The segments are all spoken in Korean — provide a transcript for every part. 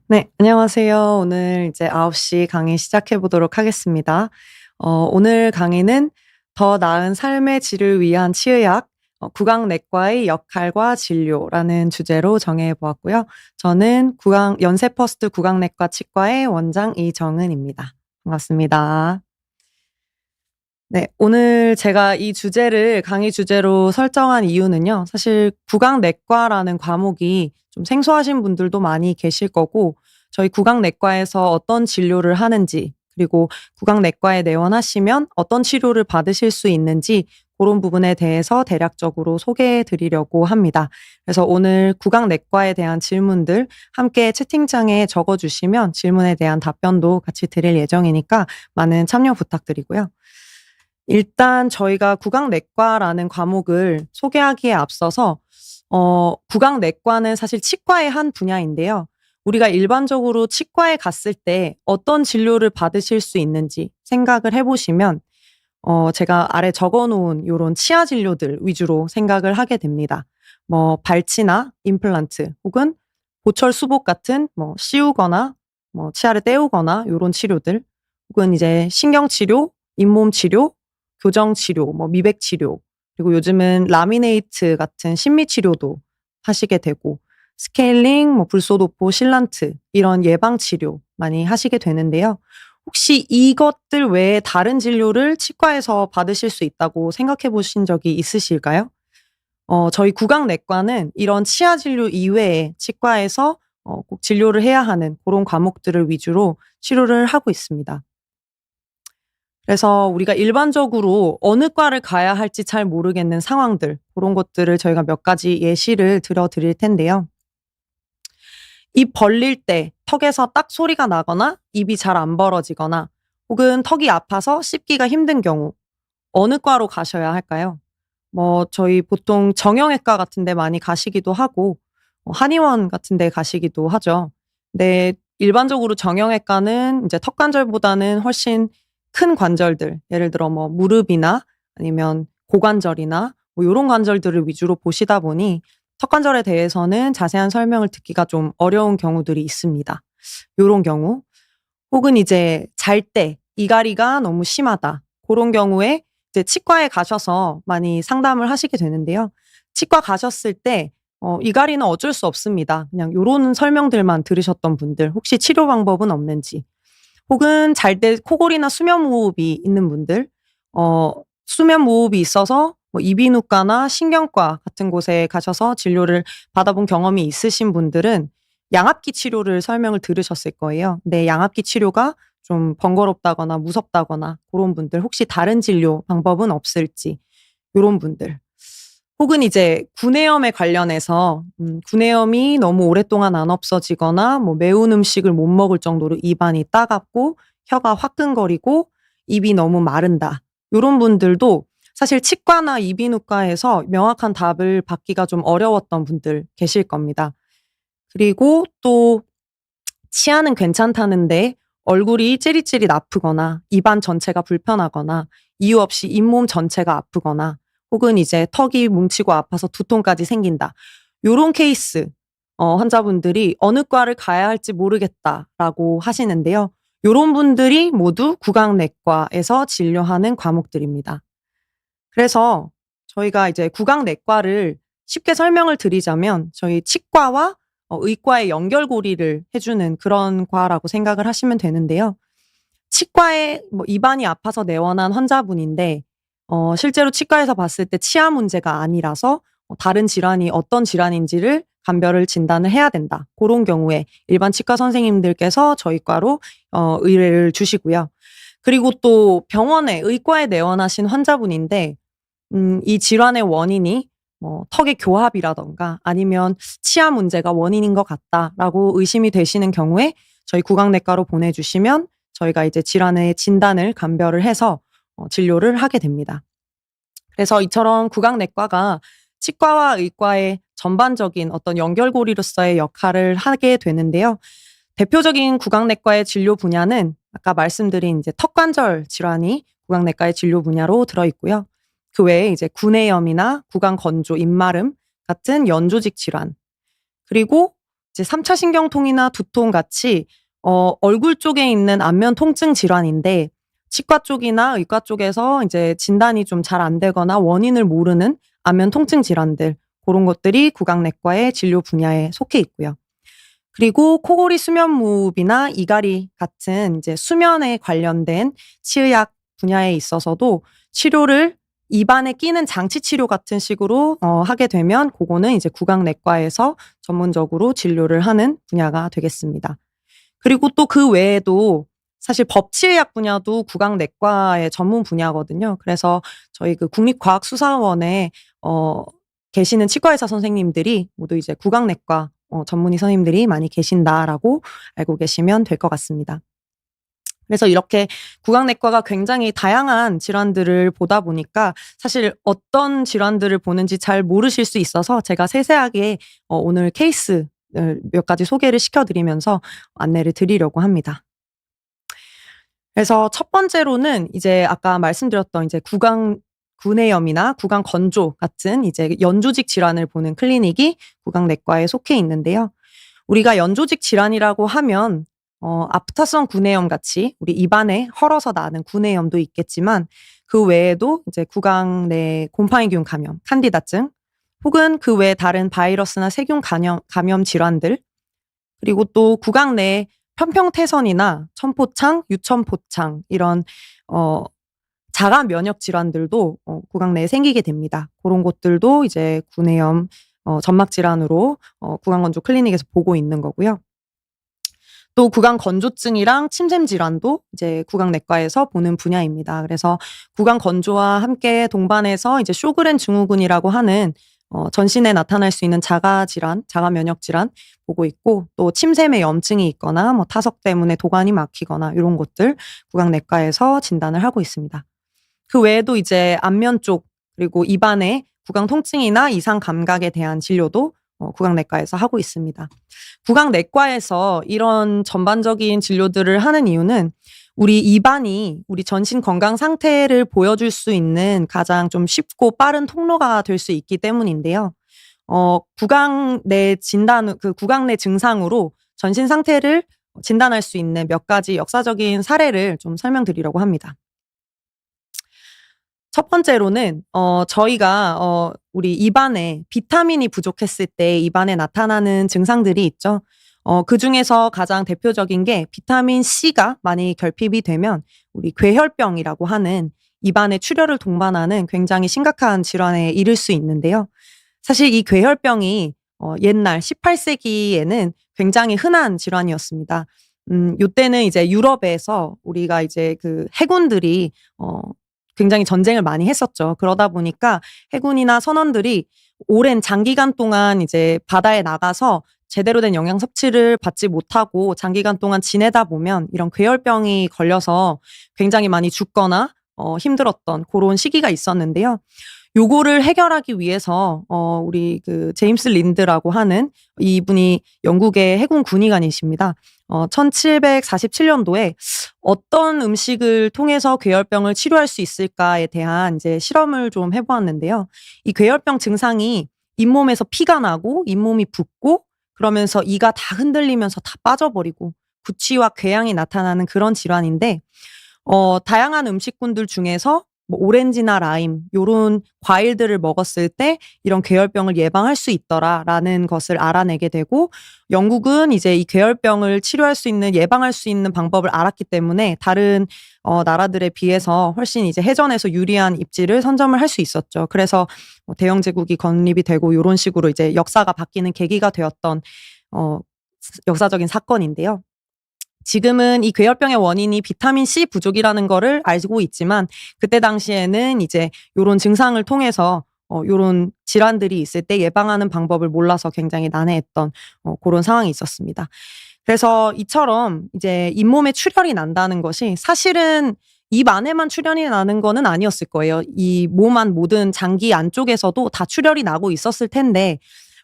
네, 안녕하세요. 오늘 이제 9시 강의 시작해 보도록 하겠습니다. 오늘 강의는 더 나은 삶의 질을 위한 치의학, 구강내과의 역할과 진료라는 주제로 정해 보았고요. 저는 연세퍼스트 구강내과 치과의 원장 이정은입니다. 반갑습니다. 네. 오늘 제가 이 주제를 강의 주제로 설정한 이유는요. 사실 구강내과라는 과목이 좀 생소하신 분들도 많이 계실 거고, 저희 구강내과에서 어떤 진료를 하는지, 그리고 구강내과에 내원하시면 어떤 치료를 받으실 수 있는지 그런 부분에 대해서 대략적으로 소개해 드리려고 합니다. 그래서 오늘 구강내과에 대한 질문들 함께 채팅창에 적어 주시면 질문에 대한 답변도 같이 드릴 예정이니까 많은 참여 부탁드리고요. 일단 저희가 구강내과라는 과목을 소개하기에 앞서서 구강내과는 사실 치과의 한 분야인데요. 우리가 일반적으로 치과에 갔을 때 어떤 진료를 받으실 수 있는지 생각을 해 보시면 제가 아래 적어 놓은 요런 치아 진료들 위주로 생각을 하게 됩니다. 뭐 발치나 임플란트 혹은 보철 수복 같은 뭐 씌우거나 뭐 치아를 떼우거나 요런 치료들, 혹은 이제 신경 치료, 잇몸 치료, 교정 치료, 뭐 미백 치료, 그리고 요즘은 라미네이트 같은 심미 치료도 하시게 되고, 스케일링, 뭐 불소도포, 실란트 이런 예방 치료 많이 하시게 되는데요. 혹시 이것들 외에 다른 진료를 치과에서 받으실 수 있다고 생각해 보신 적이 있으실까요? 저희 구강내과는 이런 치아 진료 이외에 치과에서 꼭 진료를 해야 하는 그런 과목들을 위주로 치료를 하고 있습니다. 그래서 우리가 일반적으로 어느 과를 가야 할지 잘 모르겠는 상황들, 그런 것들을 저희가 몇 가지 예시를 들어 드릴 텐데요. 입 벌릴 때 턱에서 딱 소리가 나거나 입이 잘 안 벌어지거나, 혹은 턱이 아파서 씹기가 힘든 경우 어느 과로 가셔야 할까요? 뭐 저희 보통 정형외과 같은 데 많이 가시기도 하고, 한의원 같은 데 가시기도 하죠. 근데 일반적으로 정형외과는 이제 턱 관절보다는 훨씬 큰 관절들, 예를 들어 뭐 무릎이나 아니면 고관절이나 뭐 요런 관절들을 위주로 보시다 보니 턱 관절에 대해서는 자세한 설명을 듣기가 좀 어려운 경우들이 있습니다. 요런 경우, 혹은 이제 잘 때 이갈이가 너무 심하다, 고런 경우에 이제 치과에 가셔서 많이 상담을 하시게 되는데요. 치과 가셨을 때 이갈이는 어쩔 수 없습니다. 그냥 요런 설명들만 들으셨던 분들, 혹시 치료 방법은 없는지, 혹은 잘 때 코골이나 수면 무호흡이 있는 분들, 어 수면 무호흡이 있어서 뭐 이비인후과나 신경과 같은 곳에 가셔서 진료를 받아본 경험이 있으신 분들은 양압기 치료를 설명을 들으셨을 거예요. 근데 양압기 치료가 좀 번거롭다거나 무섭다거나 고런 분들, 혹시 다른 진료 방법은 없을지, 요런 분들. 혹은 이제 구내염에 관련해서 구내염이 너무 오랫동안 안 없어지거나 뭐 매운 음식을 못 먹을 정도로 입안이 따갑고 혀가 화끈거리고 입이 너무 마른다, 요런 분들도 사실 치과나 이비인후과에서 명확한 답을 받기가 좀 어려웠던 분들 계실 겁니다. 그리고 또 치아는 괜찮다는데 얼굴이 찌릿찌릿 아프거나 입안 전체가 불편하거나 이유 없이 잇몸 전체가 아프거나, 혹은 이제 턱이 뭉치고 아파서 두통까지 생긴다, 요런 케이스 환자분들이 "어느 과를 가야 할지 모르겠다."라고 하시는데요. 요런 분들이 모두 구강내과에서 진료하는 과목들입니다. 그래서 저희가 이제 구강내과를 쉽게 설명을 드리자면 저희 치과와 의과의 연결고리를 해 주는 그런 과라고 생각을 하시면 되는데요. 치과에 뭐 입안이 아파서 내원한 환자분인데 실제로 치과에서 봤을 때 치아 문제가 아니라서 다른 질환이 어떤 질환인지를 감별을 진단을 해야 된다, 고런 경우에 일반 치과 선생님들께서 저희 과로 의뢰를 주시고요. 그리고 또 병원에 의과에 내원하신 환자분인데 이 질환의 원인이 뭐 턱의 교합이라든가 아니면 '치아 문제가 원인인 것 같다.'라고 의심이 되시는 경우에 저희 구강내과로 보내주시면 저희가 이제 질환의 진단을 감별을 해서 진료를 하게 됩니다. 그래서 이처럼 구강내과가 치과와 의과의 전반적인 어떤 연결고리로서의 역할을 하게 되는데요. 대표적인 구강내과의 진료 분야는 아까 말씀드린 이제 턱관절 질환이 구강내과의 진료 분야로 들어 있고요. 그 외에 이제 구내염이나 구강 건조, 입마름 같은 연조직 질환, 그리고 이제 3차 신경통이나 두통 같이 얼굴 쪽에 있는 안면 통증 질환인데 치과 쪽이나 의과 쪽에서 이제 진단이 좀 잘 안 되거나 원인을 모르는 안면 통증 질환들 고런 것들이 구강내과의 진료 분야에 속해 있고요. 그리고 코골이 수면무호흡이나 이갈이 같은 이제 수면에 관련된 치의학 분야에 있어서도 치료를 입안에 끼는 장치 치료 같은 식으로 하게 되면 고거는 이제 구강내과에서 전문적으로 진료를 하는 분야가 되겠습니다. 그리고 또 그 외에도 사실 법치의학 분야도 구강내과의 전문 분야거든요. 그래서 저희 그 국립과학수사원에 계시는 치과의사 선생님들이 모두 이제 구강내과 전문의 선생님들이 많이 계신다라고 알고 계시면 될 것 같습니다. 그래서 이렇게 구강내과가 굉장히 다양한 질환들을 보다 보니까 사실 어떤 질환들을 보는지 잘 모르실 수 있어서 제가 세세하게 오늘 케이스를 몇 가지 소개를 시켜드리면서 안내를 드리려고 합니다. 그래서 첫 번째로는 이제 아까 말씀드렸던 이제 구내염이나 구강건조 같은 이제 연조직 질환을 보는 클리닉이 구강내과에 속해 있는데요. 우리가 연조직 질환이라고 하면 아프타성 구내염 같이 우리 입안에 헐어서 나는 구내염도 있겠지만 그 외에도 이제 구강 내 곰팡이균 감염, 칸디다증 혹은 그 외에 다른 바이러스나 세균 감염 질환들 그리고 또 구강 내 편평태선이나 천포창, 유천포창 이런 자가 면역 질환들도 구강 내에 생기게 됩니다. 그런 것들도 이제 구내염 점막 질환으로 구강건조 클리닉에서 보고 있는 거고요. 또 구강건조증이랑 침샘 질환도 이제 구강내과에서 보는 분야입니다. 그래서 구강건조와 함께 동반해서 이제 쇼그렌 증후군이라고 하는 전신에 나타날 수 있는 자가 질환, 자가 면역 질환 보고 있고 또 침샘에 염증이 있거나 뭐 타석 때문에 도관이 막히거나 이런 것들 구강내과에서 진단을 하고 있습니다. 그 외에도 이제 안면 쪽 그리고 입안에 구강 통증이나 이상 감각에 대한 진료도 구강내과에서 하고 있습니다. 구강내과에서 이런 전반적인 진료들을 하는 이유는 우리 입안이 우리 전신 건강 상태를 보여줄 수 있는 가장 좀 쉽고 빠른 통로가 될 수 있기 때문인데요. 구강 내 구강 내 증상으로 전신 상태를 진단할 수 있는 몇 가지 역사적인 사례를 좀 설명드리려고 합니다. 첫 번째로는 저희가 우리 입안에 비타민이 부족했을 때 입안에 나타나는 증상들이 있죠. 그중에서 가장 대표적인 게 비타민 C가 많이 결핍이 되면 우리 괴혈병이라고 하는 입안에 출혈을 동반하는 굉장히 심각한 질환에 이를 수 있는데요. 사실 이 괴혈병이 옛날 18세기에는 굉장히 흔한 질환이었습니다. 요때는 이제 유럽에서 우리가 이제 그 해군들이 굉장히 전쟁을 많이 했었죠. 그러다 보니까 해군이나 선원들이 오랜 장기간 동안 이제 바다에 나가서 제대로 된 영양 섭취를 받지 못하고 장기간 동안 지내다 보면 이런 괴혈병이 걸려서 굉장히 많이 죽거나 힘들었던 그런 시기가 있었는데요. 요거를 해결하기 위해서 우리 그 제임스 린드라고 하는 이분이 영국의 해군 군의관이십니다. 1747년도에 어떤 음식을 통해서 괴혈병을 치료할 수 있을까에 대한 이제 실험을 좀 해보았는데요. 이 괴혈병 증상이 잇몸에서 피가 나고 잇몸이 붓고 그러면서 이가 다 흔들리면서 다 빠져버리고 구취와 궤양이 나타나는 그런 질환인데 다양한 음식군들 중에서 뭐 오렌지나 라임 요런 과일들을 먹었을 때 이런 괴혈병을 예방할 수 있더라라는 것을 알아내게 되고 영국은 이제 이 괴혈병을 치료할 수 있는 예방할 수 있는 방법을 알았기 때문에 다른 나라들에 비해서 훨씬 이제 해전에서 유리한 입지를 선점을 할 수 있었죠. 그래서 대영 제국이 건립이 되고 요런 식으로 이제 역사가 바뀌는 계기가 되었던 역사적인 사건인데요. 지금은 이 괴혈병의 원인이 비타민 C 부족이라는 거를 알고 있지만 그때 당시에는 이제 요런 증상을 통해서 요런 질환들이 있을 때 예방하는 방법을 몰라서 굉장히 난해했던 그런 상황이 있었습니다. 그래서 이처럼 이제 잇몸에 출혈이 난다는 것이 사실은 입 안에만 출혈이 나는 거는 아니었을 거예요. 이 몸 안 모든 장기 안쪽에서도 다 출혈이 나고 있었을 텐데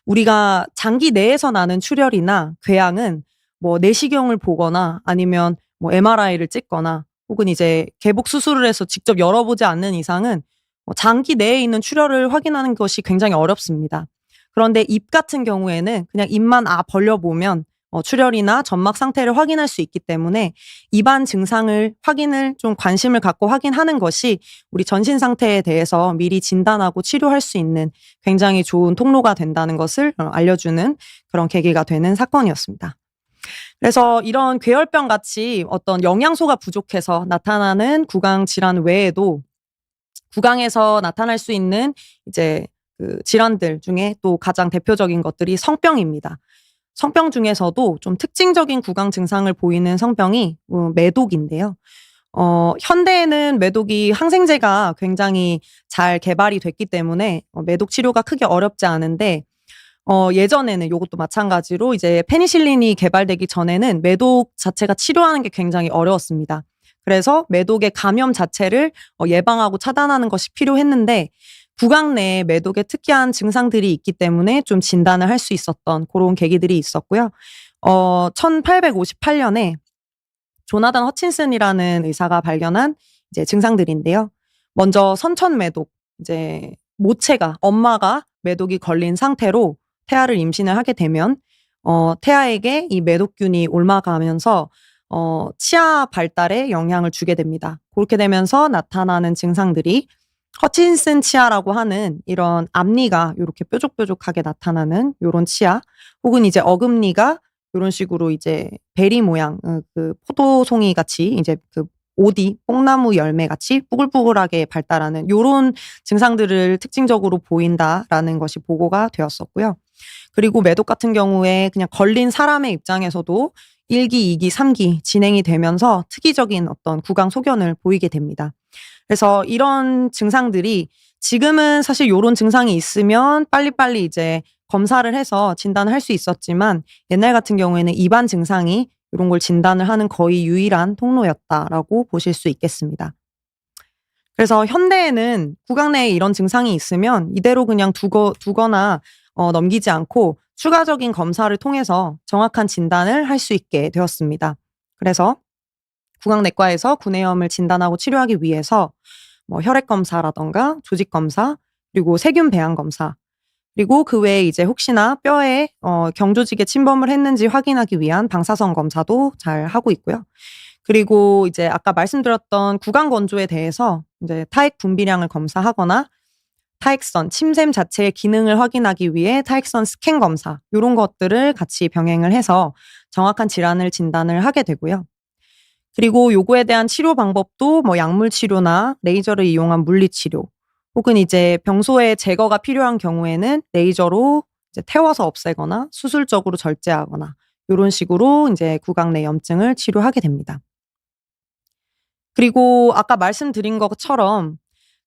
우리가 장기 내에서 나는 출혈이나 궤양은 뭐 내시경을 보거나 아니면 뭐 MRI를 찍거나 혹은 이제 개복 수술을 해서 직접 열어보지 않는 이상은 장기 내에 있는 출혈을 확인하는 것이 굉장히 어렵습니다. 그런데 입 같은 경우에는 그냥 입만 벌려보면 출혈이나 점막 상태를 확인할 수 있기 때문에 입안 증상을 확인을 좀 관심을 갖고 확인하는 것이 우리 전신 상태에 대해서 미리 진단하고 치료할 수 있는 굉장히 좋은 통로가 된다는 것을 알려주는 그런 계기가 되는 사건이었습니다. 그래서 이런 괴혈병 같이 어떤 영양소가 부족해서 나타나는 구강 질환 외에도 구강에서 나타날 수 있는 이제 그 질환들 중에 또 가장 대표적인 것들이 성병입니다. 성병 중에서도 좀 특징적인 구강 증상을 보이는 성병이 매독인데요. 현대에는 매독이 항생제가 굉장히 잘 개발이 됐기 때문에 매독 치료가 크게 어렵지 않은데 예전에는 요것도 마찬가지로 이제 페니실린이 개발되기 전에는 매독 자체가 치료하는 게 굉장히 어려웠습니다. 그래서 매독의 감염 자체를 예방하고 차단하는 것이 필요했는데 구강 내에 매독의 특이한 증상들이 있기 때문에 좀 진단을 할 수 있었던 그런 계기들이 있었고요. 1858년에 조나단 허친슨이라는 의사가 발견한 이제 증상들인데요. 먼저 선천 매독, 이제 모체가 엄마가 매독이 걸린 상태로 태아를 임신을 하게 되면 태아에게 이 매독균이 옮아가면서 치아 발달에 영향을 주게 됩니다. 그렇게 되면서 나타나는 증상들이 허친슨 치아라고 하는 이런 앞니가 요렇게 뾰족뾰족하게 나타나는 요런 치아, 혹은 이제 어금니가 요런 식으로 이제 베리 모양, 그 포도송이 같이 이제 그 오디, 뽕나무 열매 같이 뽀글뽀글하게 발달하는 요런 증상들을 특징적으로 보인다라는 것이 보고가 되었었고요. 그리고 매독 같은 경우에 그냥 걸린 사람의 입장에서도 1기, 2기, 3기 진행이 되면서 특이적인 어떤 구강 소견을 보이게 됩니다. 그래서 이런 증상들이 지금은 사실 요런 증상이 있으면 빨리빨리 이제 검사를 해서 진단을 할 수 있었지만 옛날 같은 경우에는 입안 증상이 이런 걸 진단을 하는 거의 유일한 통로였다라고 보실 수 있겠습니다. 그래서 현대에는 구강 내에 이런 증상이 있으면 이대로 그냥 두거나 넘기지 않고 추가적인 검사를 통해서 정확한 진단을 할 수 있게 되었습니다. 그래서 구강내과에서 구내염을 진단하고 치료하기 위해서 뭐 혈액 검사라던가 조직 검사, 그리고 세균 배양 검사, 그리고 그 외에 이제 혹시나 뼈에 경조직에 침범을 했는지 확인하기 위한 방사선 검사도 잘 하고 있고요. 그리고 이제 아까 말씀드렸던 구강 건조에 대해서 이제 타액 분비량을 검사하거나 타액선, 침샘 자체의 기능을 확인하기 위해 타액선 스캔 검사, 요런 것들을 같이 병행을 해서 정확한 질환을 진단을 하게 되고요. 그리고 요거에 대한 치료 방법도 뭐 약물 치료나 레이저를 이용한 물리 치료, 혹은 이제 병소의 제거가 필요한 경우에는 레이저로 이제 태워서 없애거나 수술적으로 절제하거나 요런 식으로 이제 구강 내 염증을 치료하게 됩니다. 그리고 아까 말씀드린 것처럼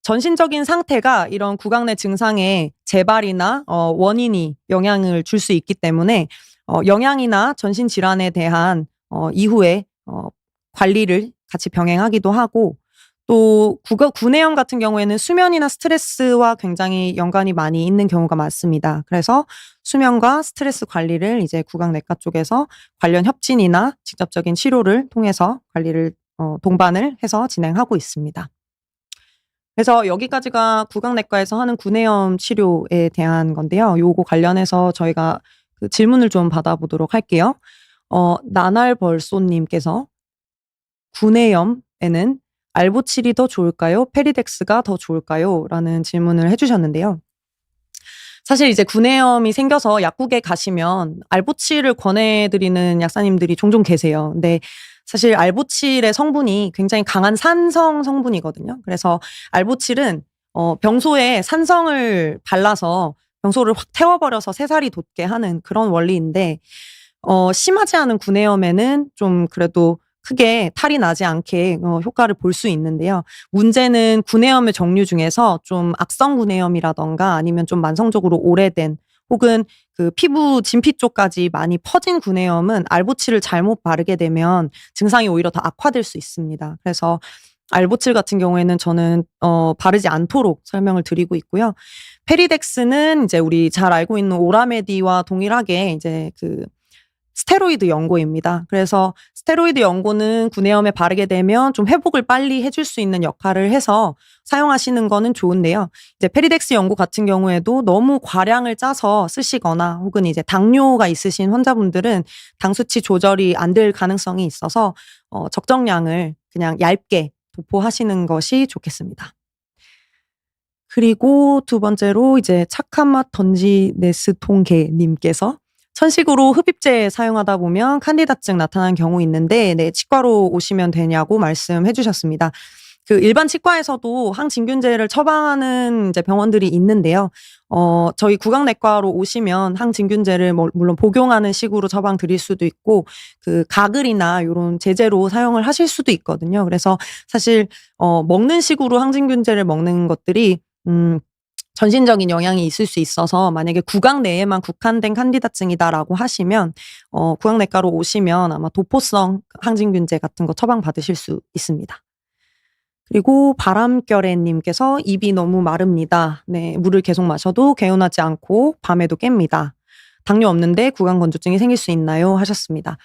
전신적인 상태가 이런 구강 내 증상의 재발이나 원인이 영향을 줄 수 있기 때문에 영양이나 전신 질환에 대한 이후에 관리를 같이 병행하기도 하고, 또 구내염 같은 경우에는 수면이나 스트레스와 굉장히 연관이 많이 있는 경우가 많습니다. 그래서 수면과 스트레스 관리를 이제 구강내과 쪽에서 관련 협진이나 직접적인 치료를 통해서 관리를 동반을 해서 진행하고 있습니다. 그래서 여기까지가 구강내과에서 하는 구내염 치료에 대한 건데요. 요거 관련해서 저희가 그 질문을 좀 받아보도록 할게요. 나날벌쏘님께서 구내염에는 알보칠이 더 좋을까요? 페리덱스가 더 좋을까요? 라는 질문을 해주셨는데요. 사실 이제 구내염이 생겨서 약국에 가시면 알보칠을 권해드리는 약사님들이 종종 계세요. 근데 사실 알보칠의 성분이 굉장히 강한 산성 성분이거든요. 그래서 알보칠은 병소에 산성을 발라서 병소를 확 태워버려서 새살이 돋게 하는 그런 원리인데, 심하지 않은 구내염에는 좀 그래도 크게 탈이 나지 않게 효과를 볼 수 있는데요. 문제는 구내염의 종류 중에서 좀 악성 구내염이라던가 아니면 좀 만성적으로 오래된, 혹은 그 피부 진피 쪽까지 많이 퍼진 구내염은 알보칠을 잘못 바르게 되면 증상이 오히려 더 악화될 수 있습니다. 그래서 알보칠 같은 경우에는 저는 바르지 않도록 설명을 드리고 있고요. 페리덱스는 이제 우리 잘 알고 있는 오라메디와 동일하게 이제 그 스테로이드 연고입니다. 그래서 스테로이드 연고는 구내염에 바르게 되면 좀 회복을 빨리 해줄 수 있는 역할을 해서 사용하시는 거는 좋은데요. 이제 페리덱스 연고 같은 경우에도 너무 과량을 짜서 쓰시거나 혹은 이제 당뇨가 있으신 환자분들은 당 수치 조절이 안 될 가능성이 있어서 적정량을 그냥 얇게 도포하시는 것이 좋겠습니다. 그리고 두 번째로 이제 착한 맛 던지네스통게 님께서 천식으로 흡입제 사용하다 보면 칸디다증 나타나는 경우 있는데 네, 치과로 오시면 되냐고 말씀해 주셨습니다. 그 일반 치과에서도 항진균제를 처방하는 이제 병원들이 있는데요. 저희 구강내과로 오시면 항진균제를 물론 복용하는 식으로 처방 드릴 수도 있고 그 가글이나 요런 제제로 사용을 하실 수도 있거든요. 그래서 사실 먹는 식으로 항진균제를 먹는 것들이 전신적인 영향이 있을 수 있어서 만약에 구강 내에만 국한된 칸디다증이다라고 하시면 구강내과로 오시면 아마 도포성 항진균제 같은 거 처방받으실 수 있습니다. 그리고 바람결애님께서 입이 너무 마릅니다. 네, 물을 계속 마셔도 개운하지 않고 밤에도 깹니다. 당뇨 없는데 구강건조증이 생길 수 있나요? 하셨습니다.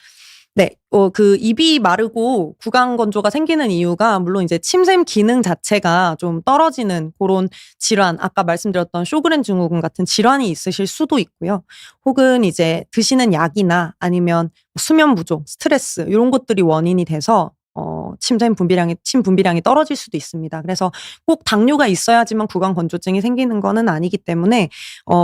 네, 그 입이 마르고 구강건조가 생기는 이유가 물론 이제 침샘 기능 자체가 좀 떨어지는 그런 질환, 아까 말씀드렸던 쇼그렌 증후군 같은 질환이 있으실 수도 있고요. 혹은 이제 드시는 약이나 아니면 수면 부족, 스트레스 이런 것들이 원인이 돼서 침 분비량이 떨어질 수도 있습니다. 그래서 꼭 당뇨가 있어야지만 구강건조증이 생기는 거는 아니기 때문에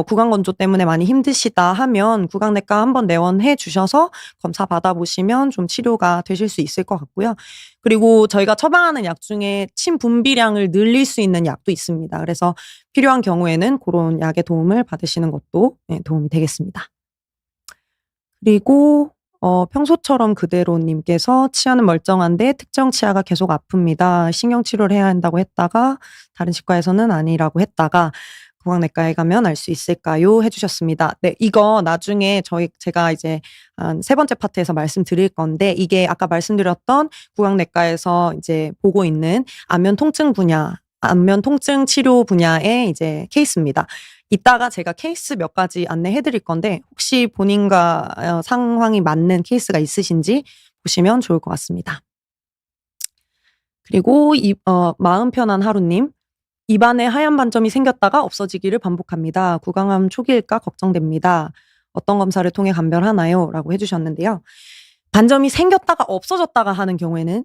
구강건조 때문에 많이 힘드시다 하면 구강내과 한번 내원해 주셔서 검사 받아보시면 좀 치료가 되실 수 있을 것 같고요. 그리고 저희가 처방하는 약 중에 침 분비량을 늘릴 수 있는 약도 있습니다. 그래서 필요한 경우에는 그런 약의 도움을 받으시는 것도 도움이 되겠습니다. 그리고 평소처럼 그대로님께서 치아는 멀쩡한데 특정 치아가 계속 아픕니다. 신경치료를 해야 한다고 했다가 다른 치과에서는 아니라고 했다가 구강내과에 가면 알 수 있을까요? 해주셨습니다. 네, 이거 나중에 제가 이제 한 세 번째 파트에서 말씀드릴 건데 이게 아까 말씀드렸던 구강내과에서 이제 보고 있는 안면 통증 치료 분야의 이제 케이스입니다. 이따가 제가 케이스 몇 가지 안내해 드릴 건데 혹시 본인과 상황이 맞는 케이스가 있으신지 보시면 좋을 것 같습니다. 그리고 마음 편한 하루님. 입안에 하얀 반점이 생겼다가 없어지기를 반복합니다. 구강암 초기일까 걱정됩니다. 어떤 검사를 통해 감별하나요? 라고 해주셨는데요. 반점이 생겼다가 없어졌다가 하는 경우에는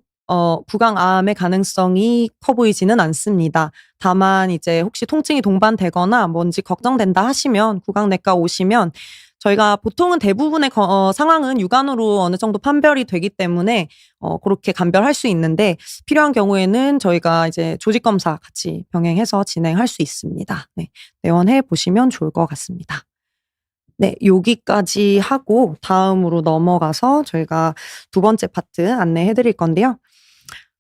구강암의 가능성이 커 보이지는 않습니다. 다만 이제 혹시 통증이 동반되거나 뭔지 걱정된다 하시면 구강내과 오시면 저희가 보통은 대부분의 상황은 육안으로 어느 정도 판별이 되기 때문에 그렇게 감별할 수 있는데 필요한 경우에는 저희가 이제 조직검사 같이 병행해서 진행할 수 있습니다. 네, 내원해 보시면 좋을 것 같습니다. 네, 여기까지 하고 다음으로 넘어가서 저희가 두 번째 파트 안내해 드릴 건데요.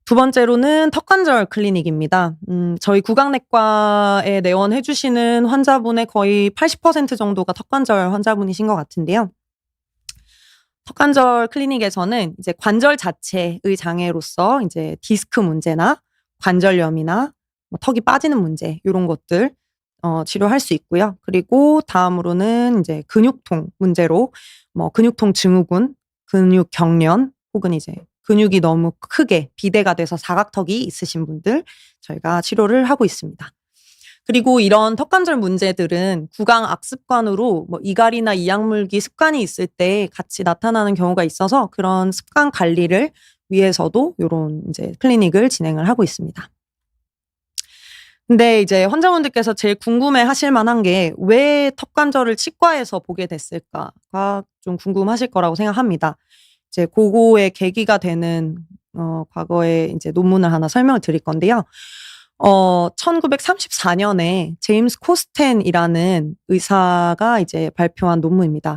두 번째로는 턱관절 클리닉입니다. 저희 구강내과에 내원해 주시는 환자분의 거의 80% 정도가 턱관절 환자분이신 것 같은데요. 턱관절 클리닉에서는 이제 관절 자체의 장애로서 이제 디스크 문제나 관절염이나 턱이 빠지는 문제 이런 것들 치료할 수 있고요. 그리고 다음으로는 이제 근육통 문제로 근육통 증후군, 근육 경련 혹은 이제 근육이 너무 크게 비대가 돼서 사각턱이 있으신 분들 저희가 치료를 하고 있습니다. 그리고 이런 턱관절 문제들은 구강 악습관으로 이갈이나 이약물기 습관이 있을 때 같이 나타나는 경우가 있어서 그런 습관 관리를 위해서도 이런 이제 클리닉을 진행을 하고 있습니다. 근데 이제 환자분들께서 제일 궁금해 하실 만한 게 왜 턱관절을 치과에서 보게 됐을까가 좀 궁금하실 거라고 생각합니다. 이제 그거의 계기가 되는 과거에 이제 논문을 하나 설명을 드릴 건데요. 1934년에 제임스 코스텐이라는 의사가 이제 발표한 논문입니다.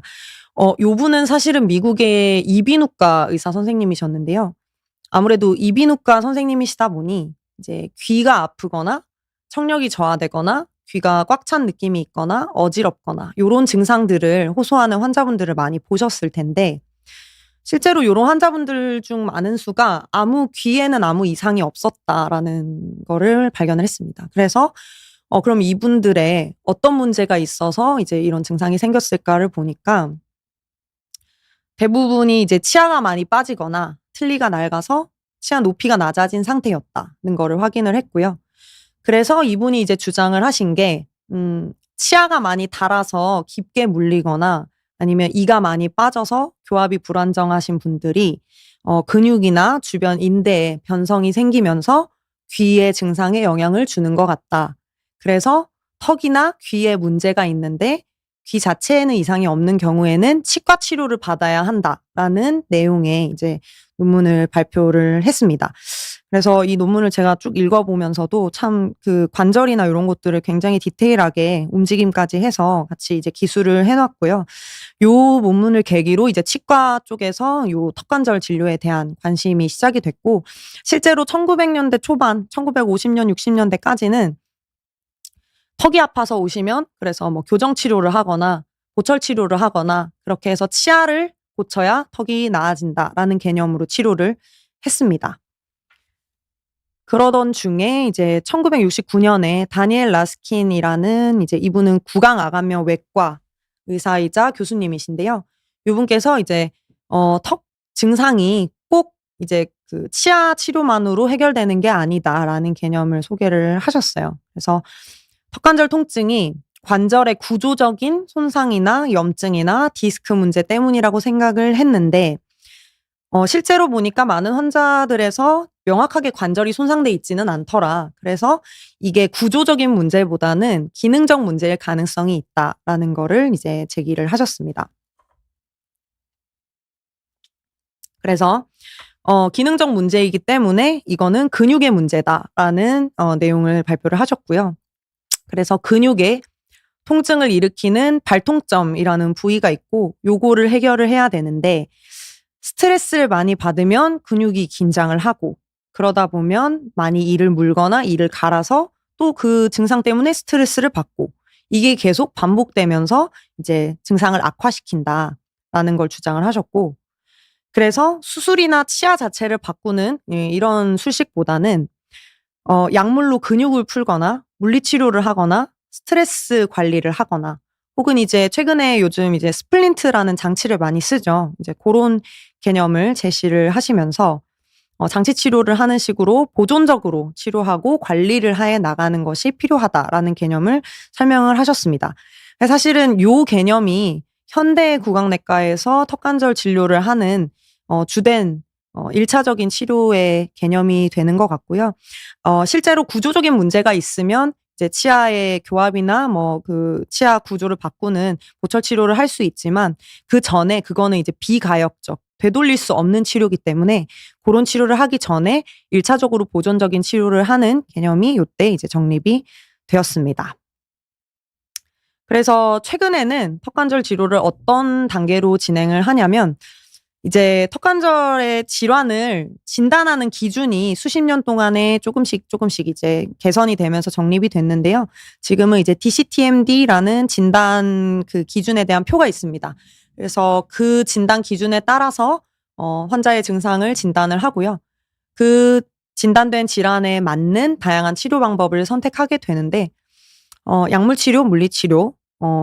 요 분은 사실은 미국의 이비인후과 의사 선생님이셨는데요. 아무래도 이비인후과 선생님이시다 보니 이제 귀가 아프거나 청력이 저하되거나 귀가 꽉 찬 느낌이 있거나 어지럽거나 요런 증상들을 호소하는 환자분들을 많이 보셨을 텐데 실제로 요런 환자분들 중 많은 수가 귀에는 아무 이상이 없었다라는 거를 발견을 했습니다. 그래서 그럼 이분들의 어떤 문제가 있어서 이제 이런 증상이 생겼을까를 보니까 대부분이 이제 치아가 많이 빠지거나 틀니가 낡아서 치아 높이가 낮아진 상태였다는 거를 확인을 했고요. 그래서 이분이 이제 주장을 하신 게 치아가 많이 닳아서 깊게 물리거나 아니면 이가 많이 빠져서 교합이 불안정하신 분들이 근육이나 주변 인대에 변성이 생기면서 귀의 증상에 영향을 주는 것 같다. 그래서 턱이나 귀에 문제가 있는데 귀 자체에는 이상이 없는 경우에는 치과 치료를 받아야 한다라는 내용의 이제 논문을 발표를 했습니다. 그래서 이 논문을 제가 쭉 읽어보면서도 참 그 관절이나 이런 것들을 굉장히 디테일하게 움직임까지 해서 같이 이제 기술을 해놨고요. 요 논문을 계기로 이제 치과 쪽에서 요 턱관절 진료에 대한 관심이 시작이 됐고, 실제로 1900년대 초반, 1950년, 60년대까지는 턱이 아파서 오시면 그래서 뭐 교정 치료를 하거나 보철 치료를 하거나 그렇게 해서 치아를 고쳐야 턱이 나아진다라는 개념으로 치료를 했습니다. 그러던 중에 이제 1969년에 다니엘 라스킨이라는 이제 이분은 구강암암면 외과 의사이자 교수님이신데요. 이분께서 이제 턱 증상이 꼭 이제 그 치아 치료만으로 해결되는 게 아니다라는 개념을 소개를 하셨어요. 그래서 턱관절 통증이 관절의 구조적인 손상이나 염증이나 디스크 문제 때문이라고 생각을 했는데 실제로 보니까 많은 환자들에서 명확하게 관절이 손상돼 있지는 않더라. 그래서 이게 구조적인 문제보다는 기능적 문제일 가능성이 있다라는 거를 이제 제기를 하셨습니다. 그래서 기능적 문제이기 때문에 이거는 근육의 문제다라는 내용을 발표를 하셨고요. 그래서 근육에 통증을 일으키는 발통점이라는 부위가 있고 요거를 해결을 해야 되는데 스트레스를 많이 받으면 근육이 긴장을 하고 그러다 보면 많이 이를 물거나 이를 갈아서 또 그 증상 때문에 스트레스를 받고 이게 계속 반복되면서 이제 증상을 악화시킨다라는 걸 주장을 하셨고, 그래서 수술이나 치아 자체를 바꾸는 이런 수식보다는 약물로 근육을 풀거나 물리치료를 하거나 스트레스 관리를 하거나 혹은 이제 최근에 요즘 이제 스플린트라는 장치를 많이 쓰죠. 이제 그런 개념을 제시를 하시면서 장치 치료를 하는 식으로 보존적으로 치료하고 관리를 해 나가는 것이 필요하다라는 개념을 설명을 하셨습니다. 사실은 요 개념이 현대 구강내과에서 턱관절 진료를 하는 주된 1차적인 치료의 개념이 되는 것 같고요. 실제로 구조적인 문제가 있으면 이제 치아의 교합이나 뭐 그 치아 구조를 바꾸는 보철 치료를 할 수 있지만 그 전에 그거는 이제 비가역적 되돌릴 수 없는 치료이기 때문에 그런 치료를 하기 전에 1차적으로 보존적인 치료를 하는 개념이 요때 이제 정립이 되었습니다. 그래서 최근에는 턱관절 치료를 어떤 단계로 진행을 하냐면 이제 턱관절의 질환을 진단하는 기준이 수십 년 동안에 조금씩 이제 개선이 되면서 정립이 됐는데요. 지금은 이제 DCTMD라는 진단 그 기준에 대한 표가 있습니다. 그래서 그 진단 기준에 따라서 환자의 증상을 진단을 하고요. 그 진단된 질환에 맞는 다양한 치료 방법을 선택하게 되는데 약물 치료, 물리 치료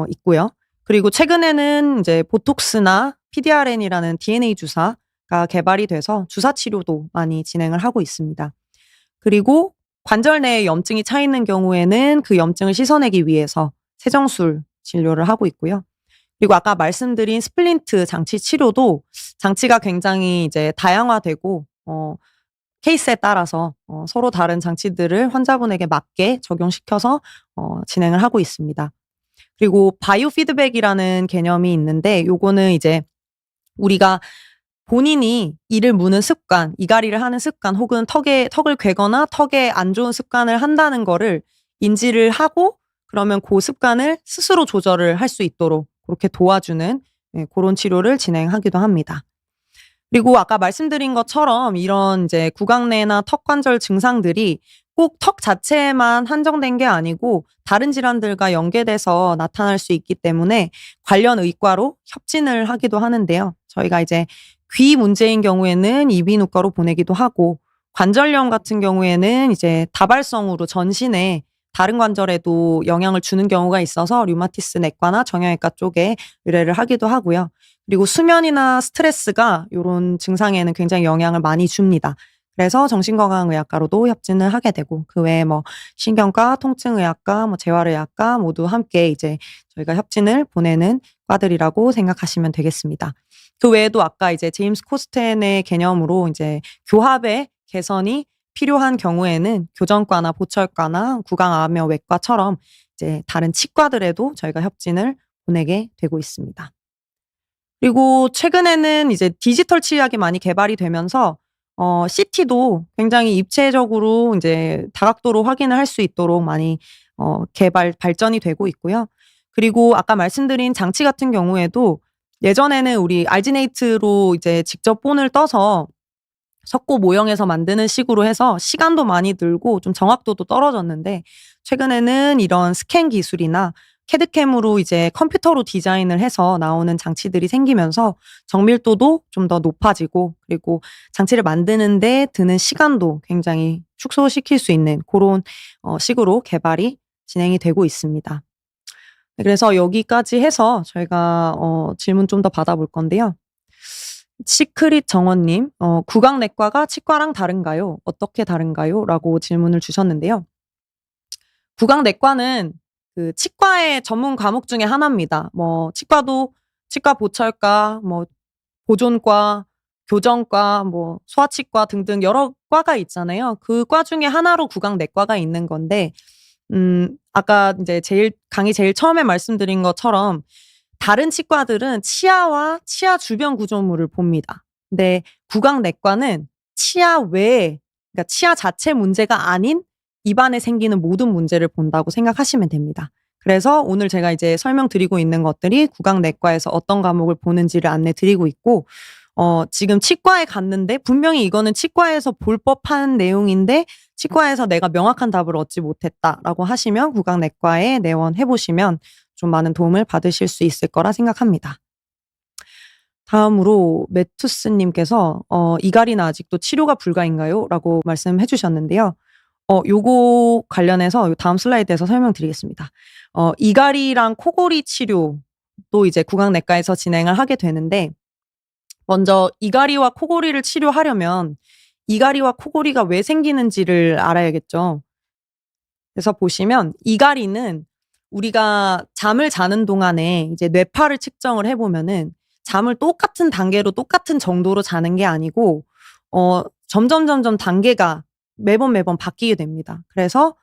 있고요. 그리고 최근에는 이제 보톡스나 PDRN이라는 DNA 주사가 개발이 돼서 주사 치료도 많이 진행을 하고 있습니다. 그리고 관절 내에 염증이 차 있는 경우에는 그 염증을 씻어내기 위해서 세정술 진료를 하고 있고요. 그리고 아까 말씀드린 스플린트 장치 치료도 장치가 굉장히 이제 다양화되고 케이스에 따라서 서로 다른 장치들을 환자분에게 맞게 적용시켜서 진행을 하고 있습니다. 그리고 바이오 피드백이라는 개념이 있는데 요거는 이제 우리가 본인이 이를 무는 습관, 이갈이를 하는 습관 혹은 턱을 괴거나 턱에 안 좋은 습관을 한다는 거를 인지를 하고 그러면 그 습관을 스스로 조절을 할 수 있도록 그렇게 도와주는 그런 치료를 진행하기도 합니다. 그리고 아까 말씀드린 것처럼 이런 이제 구강내나 턱관절 증상들이 꼭 턱 자체에만 한정된 게 아니고 다른 질환들과 연계돼서 나타날 수 있기 때문에 관련 의과로 협진을 하기도 하는데요. 저희가 이제 귀 문제인 경우에는 이비인후과로 보내기도 하고 관절염 같은 경우에는 이제 다발성으로 전신에 다른 관절에도 영향을 주는 경우가 있어서 류마티스 내과나 정형외과 쪽에 의뢰를 하기도 하고요. 그리고 수면이나 스트레스가 요런 증상에는 굉장히 영향을 많이 줍니다. 그래서 정신건강의학과로도 협진을 하게 되고 그 외에 뭐 신경과, 통증의학과, 뭐 재활의학과 모두 함께 이제 저희가 협진을 보내는 과들이라고 생각하시면 되겠습니다. 그 외에도 아까 이제 제임스 코스텐의 개념으로 이제 교합의 개선이 필요한 경우에는 교정과나 보철과나 구강암여외과처럼 이제 다른 치과들에도 저희가 협진을 보내게 되고 있습니다. 그리고 최근에는 이제 디지털 치약이 많이 개발이 되면서 CT도 굉장히 입체적으로 인제 다각도로 확인을 할 수 있도록 많이 발전이 되고 있고요. 그리고 아까 말씀드린 장치 같은 경우에도 예전에는 우리 알지네이트로 이제 직접 본을 떠서 석고 모형에서 만드는 식으로 해서 시간도 많이 들고 좀 정확도도 떨어졌는데 최근에는 이런 스캔 기술이나 캐드캠으로 이제 컴퓨터로 디자인을 해서 나오는 장치들이 생기면서 정밀도도 좀 더 높아지고 그리고 장치를 만드는 데 드는 시간도 굉장히 축소시킬 수 있는 고런 식으로 개발이 진행이 되고 있습니다. 네, 그래서 여기까지 해서 저희가 질문 좀 더 받아볼 건데요. 시크릿 정원님, "구강내과가 치과랑 다른가요? 어떻게 다른가요?" 라고 질문을 주셨는데요. 구강내과는 그 치과의 전문 과목 중에 하나입니다. 뭐 치과도 치과 보철과, 뭐 보존과, 교정과, 뭐 소아치과 등등 여러 과가 있잖아요. 그 과 중에 하나로 구강내과가 있는 건데 아까 인제 강의 제일 처음에 말씀드린 것처럼 다른 치과들은 치아와 치아 주변 구조물을 봅니다. 근데 구강내과는 치아 외에 그러니까 치아 자체 문제가 아닌 입안에 생기는 모든 문제를 본다고 생각하시면 됩니다. 그래서 오늘 제가 이제 설명드리고 있는 것들이 구강내과에서 어떤 과목을 보는지를 안내 드리고 있고 지금 치과에 갔는데 분명히 이거는 치과에서 볼 법한 내용인데 치과에서 내가 명확한 답을 얻지 못했다라고 하시면 구강내과에 내원해 보시면 좀 많은 도움을 받으실 수 있을 거라 생각합니다. 다음으로 메투스 님께서 "이갈이는 아직도 치료가 불가인가요?" 라고 말씀해 주셨는데요. 요거 관련해서 요 다음 슬라이드에서 설명드리겠습니다. 이갈이랑 코골이 치료도 이제 구강내과에서 진행을 하게 되는데 먼저 이갈이와 코골이를 치료하려면 이갈이와 코골이가 왜 생기는지를 알아야겠죠. 그래서 보시면 이갈이는 우리가 잠을 자는 동안에 이제 뇌파를 측정을 해 보면은 잠을 똑같은 단계로 똑같은 정도로 자는 게 아니고 점점 단계가 매번 바뀌게 됩니다. 그래서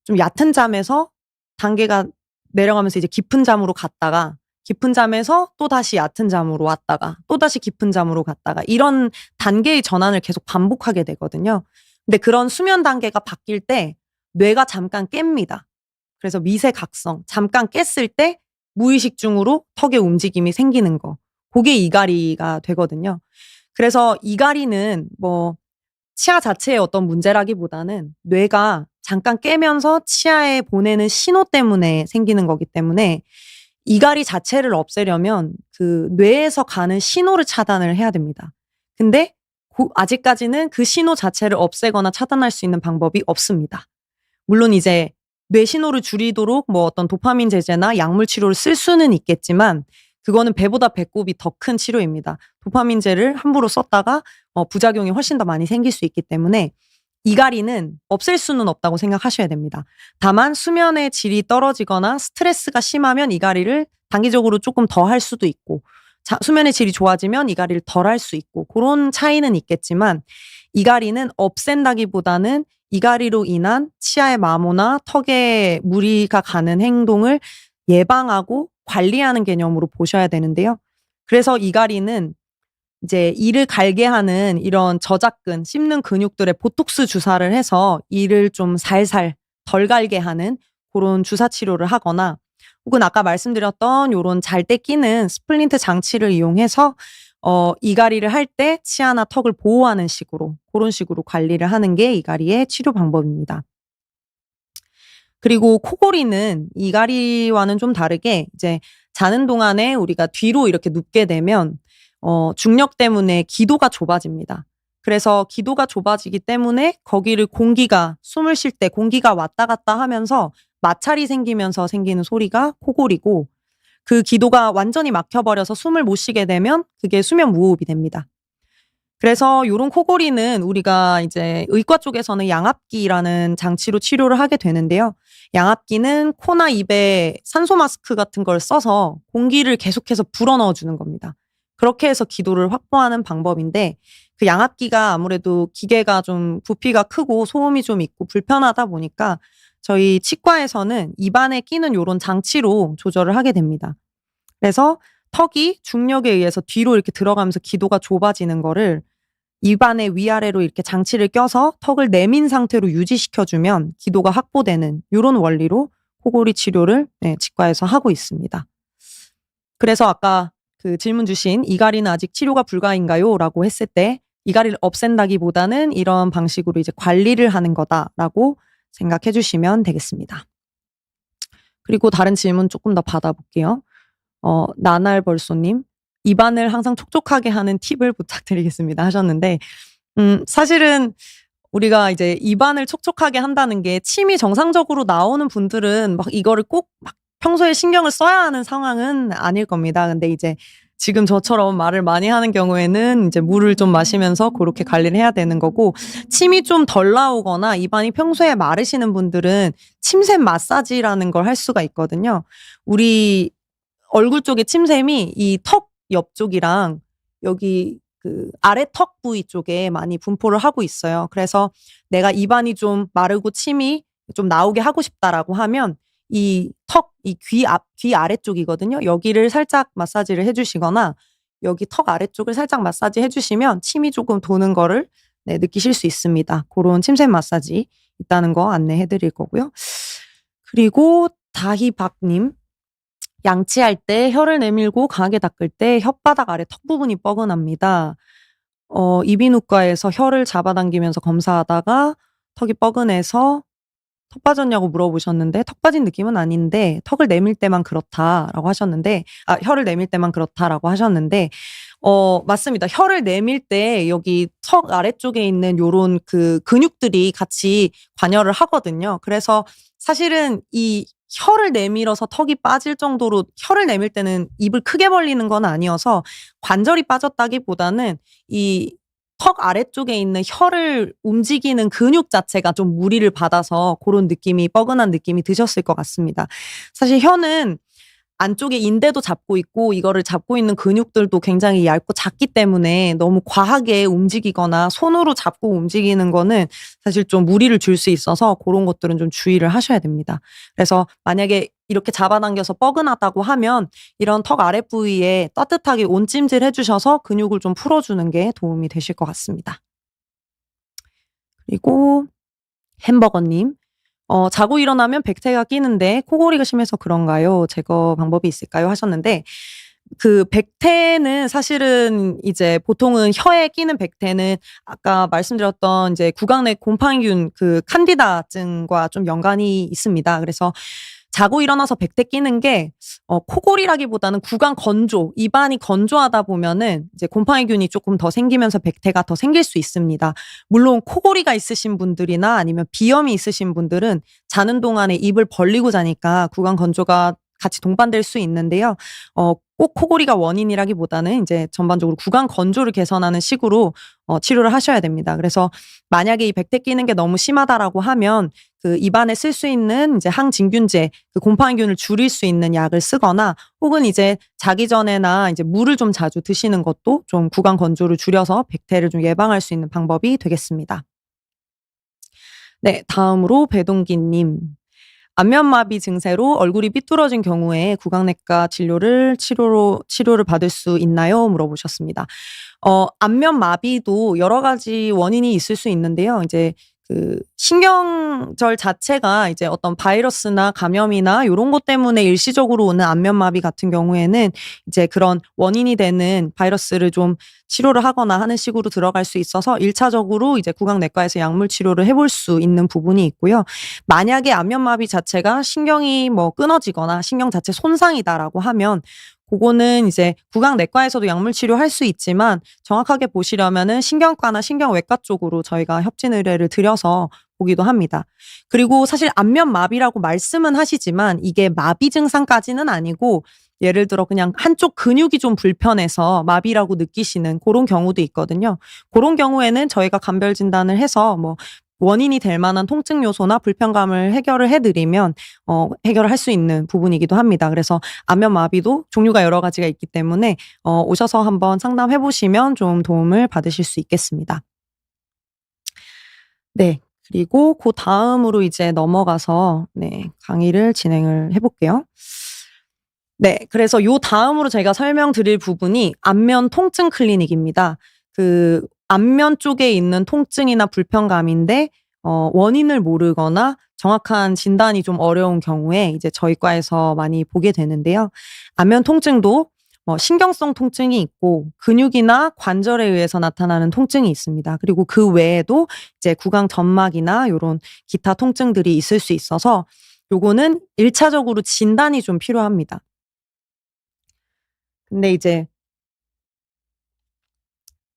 좀 얕은 잠에서 단계가 내려가면서 이제 깊은 잠으로 갔다가 깊은 잠에서 또다시 얕은 잠으로 왔다가 또다시 깊은 잠으로 갔다가 이런 단계의 전환을 계속 반복하게 되거든요. 근데 그런 수면 단계가 바뀔 때 뇌가 잠깐 깹니다. 그래서 미세각성, 잠깐 깼을 때 무의식 중으로 턱의 움직임이 생기는 거. 그게 이갈이가 되거든요. 그래서 이갈이는 뭐 치아 자체의 어떤 문제라기보다는 뇌가 잠깐 깨면서 치아에 보내는 신호 때문에 생기는 거기 때문에 이갈이 자체를 없애려면 그 뇌에서 가는 신호를 차단을 해야 됩니다. 근데 아직까지는 그 신호 자체를 없애거나 차단할 수 있는 방법이 없습니다. 물론 이제 뇌 신호를 줄이도록 뭐 어떤 도파민 제제나 약물 치료를 쓸 수는 있겠지만 그거는 배보다 배꼽이 더 큰 치료입니다. 도파민제를 함부로 썼다가 부작용이 훨씬 더 많이 생길 수 있기 때문에 이갈이는 없앨 수는 없다고 생각하셔야 됩니다. 다만 수면의 질이 떨어지거나 스트레스가 심하면 이갈이를 단기적으로 조금 더 할 수도 있고 수면의 질이 좋아지면 이갈이를 덜 할 수 있고 그런 차이는 있겠지만 이갈이는 없앤다기보다는 이갈이로 인한 치아의 마모나 턱에 무리가 가는 행동을 예방하고 관리하는 개념으로 보셔야 되는데요. 그래서 이갈이는 이제 이를 갈게 하는 이런 저작근, 씹는 근육들에 보톡스 주사를 해서 이를 좀 살살 덜 갈게 하는 고런 주사 치료를 하거나 혹은 아까 말씀드렸던 요런 잘 때 끼는 스플린트 장치를 이용해서 이갈이를 할 때 치아나 턱을 보호하는 식으로 고런 식으로 관리를 하는 게 이갈이의 치료 방법입니다. 그리고 코골이는 이갈이와는 좀 다르게 이제 자는 동안에 우리가 뒤로 이렇게 눕게 되면 중력 때문에 기도가 좁아집니다. 그래서 기도가 좁아지기 때문에 거기를 숨을 쉴 때 공기가 왔다 갔다 하면서 마찰이 생기면서 생기는 소리가 코골이고 그 기도가 완전히 막혀버려서 숨을 못 쉬게 되면 그게 수면 무호흡이 됩니다. 그래서 요런 코골이는 우리가 이제 의과 쪽에서는 양압기라는 장치로 치료를 하게 되는데요. 양압기는 코나 입에 산소 마스크 같은 걸 써서 공기를 계속해서 불어넣어 주는 겁니다. 그렇게 해서 기도를 확보하는 방법인데 그 양압기가 아무래도 기계가 좀 부피가 크고 소음이 좀 있고 불편하다 보니까 저희 치과에서는 입안에 끼는 요런 장치로 조절을 하게 됩니다. 그래서 턱이 중력에 의해서 뒤로 이렇게 들어가면서 기도가 좁아지는 거를 입안의 위아래로 이렇게 장치를 껴서 턱을 내민 상태로 유지시켜 주면 기도가 확보되는 요런 원리로 코골이 치료를 치과에서 하고 있습니다. 그래서 아까 그 질문 주신 "이갈이는 아직 치료가 불가인가요?" 라고 했을 때 이갈이를 없앤다기보다는 이런 방식으로 이제 관리를 하는 거다라고 생각해 주시면 되겠습니다. 그리고 다른 질문 조금 더 받아볼게요. 나날벌쏘님 "입안을 항상 촉촉하게 하는 팁을 부탁드리겠습니다." 하셨는데 사실은 우리가 이제 입안을 촉촉하게 한다는 게 침이 정상적으로 나오는 분들은 막 이거를 꼭 막 평소에 신경을 써야 하는 상황은 아닐 겁니다. 근데 이제 지금 저처럼 말을 많이 하는 경우에는 이제 물을 좀 마시면서 고렇게 관리를 해야 되는 거고, 침이 좀 덜 나오거나 입안이 평소에 마르시는 분들은 침샘 마사지라는 걸 할 수가 있거든요. 우리 얼굴 쪽에 침샘이 이 턱 옆쪽이랑 여기 그 아래 턱 부위 쪽에 많이 분포를 하고 있어요. 그래서 내가 입안이 좀 마르고 침이 좀 나오게 하고 싶다라고 하면 이 턱, 이 귀 아래쪽이거든요. 여기를 살짝 마사지를 해 주시거나 여기 턱 아래쪽을 살짝 마사지 해 주시면 침이 조금 도는 거를 느끼실 수 있습니다. 고런 침샘 마사지 있다는 거 안내해 드릴 거고요. 그리고 다희박 님 "양치할 때 혀를 내밀고 강하게 닦을 때 혓바닥 아래 턱 부분이 뻐근합니다. 이비인후과에서 혀를 잡아당기면서 검사하다가 턱이 뻐근해서 턱 빠졌냐고 물어보셨는데 턱 빠진 느낌은 아닌데 턱을 내밀 때만 그렇다라고 하셨는데 혀를 내밀 때만 그렇다라고 하셨는데 맞습니다. 혀를 내밀 때 여기 턱 아래쪽에 있는 요런 그 근육들이 같이 관여를 하거든요. 그래서 사실은 이 혀를 내밀어서 턱이 빠질 정도로 혀를 내밀 때는 입을 크게 벌리는 건 아니어서 관절이 빠졌다기보다는 이 턱 아래쪽에 있는 혀를 움직이는 근육 자체가 좀 무리를 받아서 고런 느낌이 뻐근한 느낌이 드셨을 것 같습니다. 사실 혀는 안쪽에 인대도 잡고 있고 이거를 잡고 있는 근육들도 굉장히 얇고 작기 때문에 너무 과하게 움직이거나 손으로 잡고 움직이는 거는 사실 좀 무리를 줄 수 있어서 고런 것들은 좀 주의를 하셔야 됩니다. 그래서 만약에 이렇게 잡아당겨서 뻐근하다고 하면 이런 턱 아랫 부위에 따뜻하게 온찜질 해 주셔서 근육을 좀 풀어 주는 게 도움이 되실 것 같습니다. 그리고 햄버거 님 자고 일어나면 백태가 끼는데 코골이가 심해서 그런가요? 제거 방법이 있을까요? 하셨는데 그 백태는 사실은 이제 보통은 혀에 끼는 백태는 아까 말씀드렸던 이제 구강 내 곰팡이균 그 칸디다증과 좀 연관이 있습니다. 그래서 자고 일어나서 백태 끼는 게 코골이라기보다는 구강 건조, 입안이 건조하다 보면은 이제 곰팡이균이 조금 더 생기면서 백태가 더 생길 수 있습니다. 물론 코골이가 있으신 분들이나 아니면 비염이 있으신 분들은 자는 동안에 입을 벌리고 자니까 구강 건조가 같이 동반될 수 있는데요. 꼭 코골이가 원인이라기보다는 이제 전반적으로 구강 건조를 개선하는 식으로 치료를 하셔야 됩니다. 그래서 만약에 이 백태 끼는 게 너무 심하다라고 하면 그 입안에 쓸 수 있는 이제 항진균제, 그 곰팡이균을 줄일 수 있는 약을 쓰거나 혹은 이제 자기 전에나 이제 물을 좀 자주 드시는 것도 좀 구강 건조를 줄여서 백태를 좀 예방할 수 있는 방법이 되겠습니다. 네, 다음으로 배동기 님. 안면마비 증세로 얼굴이 삐뚤어진 경우에 구강내과 치료를 받을 수 있나요? 물어보셨습니다. 안면마비도 여러 가지 원인이 있을 수 있는데요. 이제 그 신경절 자체가 이제 어떤 바이러스나 감염이나 요런 것 때문에 일시적으로 오는 안면마비 같은 경우에는 이제 그런 원인이 되는 바이러스를 좀 치료를 하거나 하는 식으로 들어갈 수 있어서 1차적으로 이제 구강내과에서 약물 치료를 해볼 수 있는 부분이 있고요. 만약에 안면마비 자체가 신경이 뭐 끊어지거나 신경 자체 손상이다라고 하면 그거는 이제 구강내과에서도 약물 치료할 수 있지만 정확하게 보시려면은 신경과나 신경외과 쪽으로 저희가 협진 의뢰를 드려서 보기도 합니다. 그리고 사실 안면마비라고 말씀은 하시지만 이게 마비 증상까지는 아니고 예를 들어 그냥 한쪽 근육이 좀 불편해서 마비라고 느끼시는 고런 경우도 있거든요. 고런 경우에는 저희가 감별 진단을 해서 뭐 원인이 될 만한 통증 요소나 불편감을 해결을 해 드리면 해결을 할 수 있는 부분이기도 합니다. 그래서 안면 마비도 종류가 여러 가지가 있기 때문에 오셔서 한번 상담해 보시면 좀 도움을 받으실 수 있겠습니다. 네. 그리고 다음으로 이제 넘어가서 네 강의를 진행을 해 볼게요. 네. 그래서 요 다음으로 제가 설명드릴 부분이 안면 통증 클리닉입니다. 그 안면 쪽에 있는 통증이나 불편감인데 원인을 모르거나 정확한 진단이 좀 어려운 경우에 이제 저희 과에서 많이 보게 되는데요. 안면 통증도 신경성 통증이 있고 근육이나 관절에 의해서 나타나는 통증이 있습니다. 그리고 그 외에도 이제 구강 점막이나 요런 기타 통증들이 있을 수 있어서 요거는 1차적으로 진단이 좀 필요합니다. 근데 이제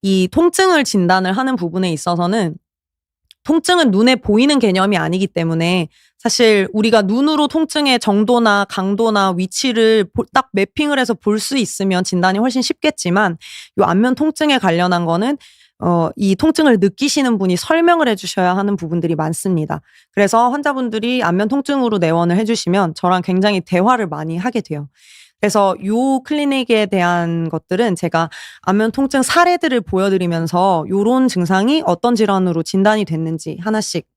이 통증을 진단을 하는 부분에 있어서는 통증은 눈에 보이는 개념이 아니기 때문에 사실 우리가 눈으로 통증의 정도나 강도나 위치를 딱 매핑을 해서 볼 수 있으면 진단이 훨씬 쉽겠지만 요 안면 통증에 관련한 거는 이 통증을 느끼시는 분이 설명을 해 주셔야 하는 부분들이 많습니다. 그래서 환자분들이 안면 통증으로 내원을 해 주시면 저랑 굉장히 대화를 많이 하게 돼요. 그래서 요 클리닉에 대한 것들은 제가 안면 통증 사례들을 보여드리면서 요런 증상이 어떤 질환으로 진단이 됐는지 하나씩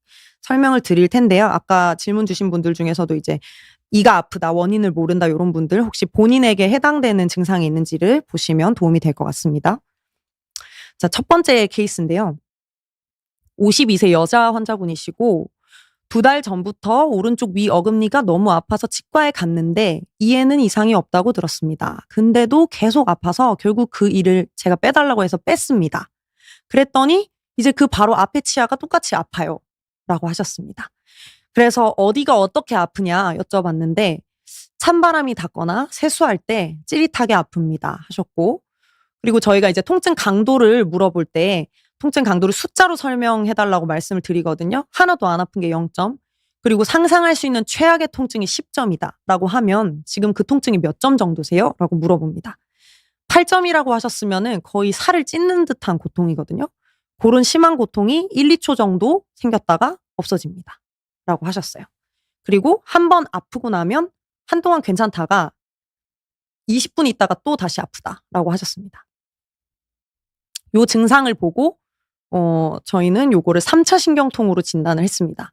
설명을 드릴 텐데요. 아까 질문 주신 분들 중에서도 이제 "이가 아프다. 원인을 모른다." 요런 분들 혹시 본인에게 해당되는 증상이 있는지를 보시면 도움이 될 것 같습니다. 자, 첫 번째 케이스인데요. 52세 여자 환자분이시고 2달 전부터 오른쪽 위 어금니가 너무 아파서 치과에 갔는데 이에는 이상이 없다고 들었습니다. 근데도 계속 아파서 결국 그 이를 제가 빼달라고 해서 뺐습니다. 그랬더니 이제 그 바로 앞에 치아가 똑같이 아파요. 라고 하셨습니다. 그래서 어디가 어떻게 아프냐 여쭤봤는데 찬바람이 닿거나 세수할 때 찌릿하게 아픕니다. 하셨고 그리고 저희가 이제 통증 강도를 물어볼 때 통증 강도를 숫자로 설명해 달라고 말씀을 드리거든요. 하나도 안 아픈 게 0점. 그리고 상상할 수 있는 최악의 통증이 10점이다라고 하면 지금 그 통증이 몇 점 정도세요? 라고 물어봅니다. 8점이라고 하셨으면은 거의 살을 찢는 듯한 고통이거든요. 고런 심한 고통이 1-2초 정도 생겼다가 없어집니다. 라고 하셨어요. 그리고 한 번 아프고 나면 한동안 괜찮다가 20분 있다가 또 다시 아프다라고 하셨습니다. 요 증상을 보고 저희는 요거를 3차 신경통으로 진단을 했습니다.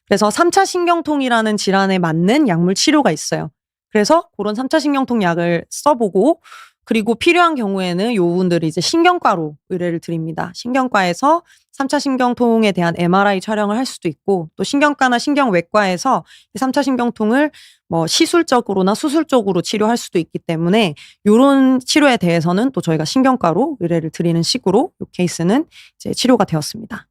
그래서 3차 신경통이라는 질환에 맞는 약물 치료가 있어요. 그래서 고런 3차 신경통 약을 써 보고 그리고 필요한 경우에는 요분들을 이제 신경과로 의뢰를 드립니다. 신경과에서 3차 신경통에 대한 MRI 촬영을 할 수도 있고 또 신경과나 신경외과에서 3차 신경통을 뭐 시술적으로나 수술적으로 치료할 수도 있기 때문에 요런 치료에 대해서는 또 저희가 신경과로 의뢰를 드리는 식으로 요 케이스는 이제 치료가 되었습니다.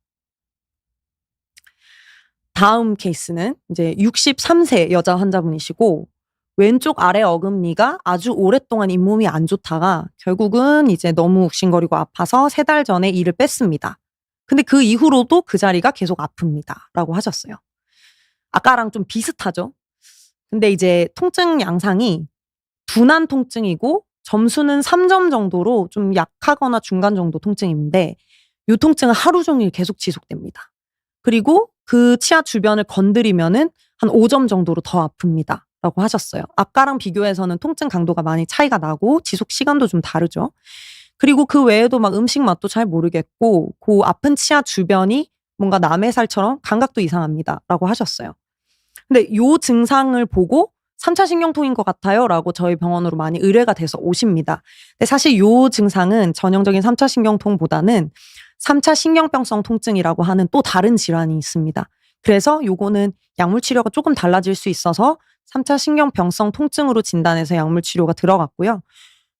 다음 케이스는 이제 63세 여자 환자분이시고 왼쪽 아래 어금니가 아주 오랫동안 잇몸이 안 좋다가 결국은 이제 너무 욱신거리고 아파서 3달 전에 이를 뺐습니다. 근데 그 이후로도 그 자리가 계속 아픕니다.라고 하셨어요. 아까랑 좀 비슷하죠? 근데 이제 통증 양상이 둔한 통증이고 점수는 3점 정도로 좀 약하거나 중간 정도 통증인데 요 통증은 하루 종일 계속 지속됩니다. 그리고 그 치아 주변을 건드리면은 한 5점 정도로 더 아픕니다. 라고 하셨어요. 아까랑 비교해서는 통증 강도가 많이 차이가 나고 지속 시간도 좀 다르죠. 그리고 그 외에도 막 음식 맛도 잘 모르겠고 그 아픈 치아 주변이 뭔가 남의 살처럼 감각도 이상합니다. 라고 하셨어요. 근데 요 증상을 보고 3차 신경통인 것 같아요라고 저희 병원으로 많이 의뢰가 돼서 오십니다. 근데 사실 요 증상은 전형적인 3차 신경통보다는 3차 신경병성 통증이라고 하는 또 다른 질환이 있습니다. 그래서 요거는 약물 치료가 조금 달라질 수 있어서 3차 신경병성 통증으로 진단해서 약물 치료가 들어갔고요.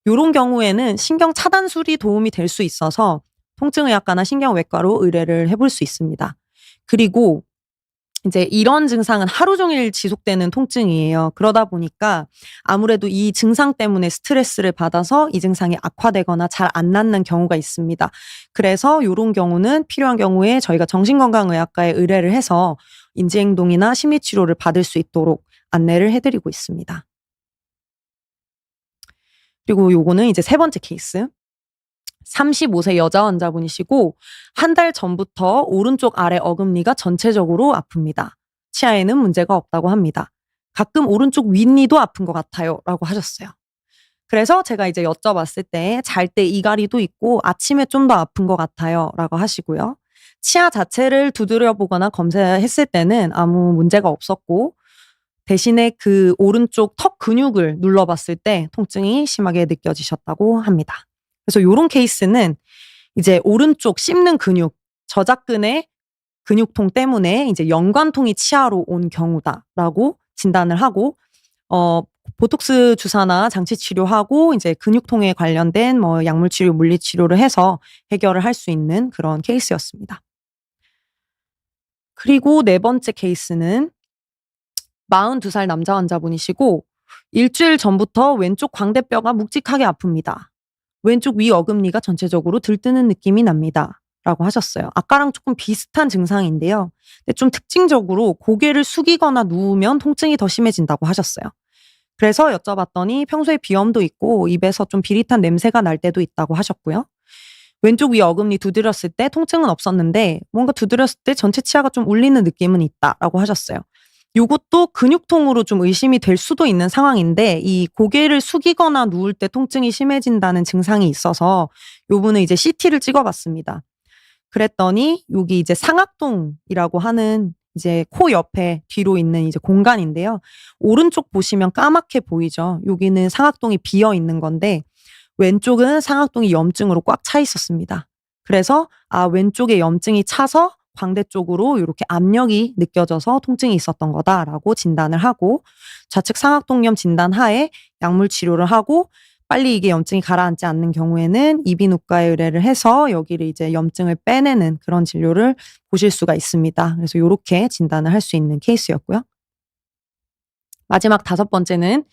요런 경우에는 신경 차단술이 도움이 될 수 있어서 통증의학과나 신경외과로 의뢰를 해볼 수 있습니다. 그리고 이제 이런 증상은 하루 종일 지속되는 통증이에요. 그러다 보니까 아무래도 이 증상 때문에 스트레스를 받아서 이 증상이 악화되거나 잘 안 낫는 경우가 있습니다. 그래서 요런 경우는 필요한 경우에 저희가 정신건강의학과에 의뢰를 해서 인지행동이나 심리치료를 받을 수 있도록 안내를 해 드리고 있습니다. 그리고 요거는 이제 세 번째 케이스. 35세 여자 환자분이시고 한 달 전부터 오른쪽 아래 어금니가 전체적으로 아픕니다. 치아에는 문제가 없다고 합니다. 가끔 오른쪽 윗니도 아픈 것 같아요. 라고 하셨어요. 그래서 제가 이제 여쭤봤을 때 잘 때 이갈이도 있고 아침에 좀 더 아픈 것 같아요. 라고 하시고요. 치아 자체를 두드려 보거나 검사했을 때는 아무 문제가 없었고 대신에 그 오른쪽 턱 근육을 눌러봤을 때 통증이 심하게 느껴지셨다고 합니다. 그래서 요런 케이스는 이제 오른쪽 씹는 근육, 저작근의 근육통 때문에 이제 연관통이 치아로 온 경우다라고 진단을 하고 보톡스 주사나 장치 치료하고 이제 근육통에 관련된 뭐 약물 치료, 물리 치료를 해서 해결을 할 수 있는 그런 케이스였습니다. 그리고 네 번째 케이스는 42살 남자 환자분이시고 일주일 전부터 왼쪽 광대뼈가 묵직하게 아픕니다. 왼쪽 위 어금니가 전체적으로 들뜨는 느낌이 납니다. 라고 하셨어요. 아까랑 조금 비슷한 증상인데요. 근데 좀 특징적으로 고개를 숙이거나 누우면 통증이 더 심해진다고 하셨어요. 그래서 여쭤봤더니 평소에 비염도 있고 입에서 좀 비릿한 냄새가 날 때도 있다고 하셨고요. 왼쪽 위 어금니 두드렸을 때 통증은 없었는데 뭔가 두드렸을 때 전체 치아가 좀 울리는 느낌은 있다라고 하셨어요. 요것도 근육통으로 좀 의심이 될 수도 있는 상황인데 이 고개를 숙이거나 누울 때 통증이 심해진다는 증상이 있어서 요분은 이제 CT를 찍어봤습니다. 그랬더니 여기 이제 상악동이라고 하는 이제 코 옆에 뒤로 있는 이제 공간인데요. 오른쪽 보시면 까맣게 보이죠. 여기는 상악동이 비어 있는 건데 왼쪽은 상악동이 염증으로 꽉 차 있었습니다. 그래서 왼쪽에 염증이 차서 광대 쪽으로 이렇게 압력이 느껴져서 통증이 있었던 거다라고 진단을 하고 좌측 상악동염 진단 하에 약물 치료를 하고 빨리 이게 염증이 가라앉지 않는 경우에는 이비인후과에 의뢰를 해서 여기를 이제 염증을 빼내는 그런 진료를 보실 수가 있습니다. 그래서 이렇게 진단을 할 수 있는 케이스였고요. 마지막 다섯 번째는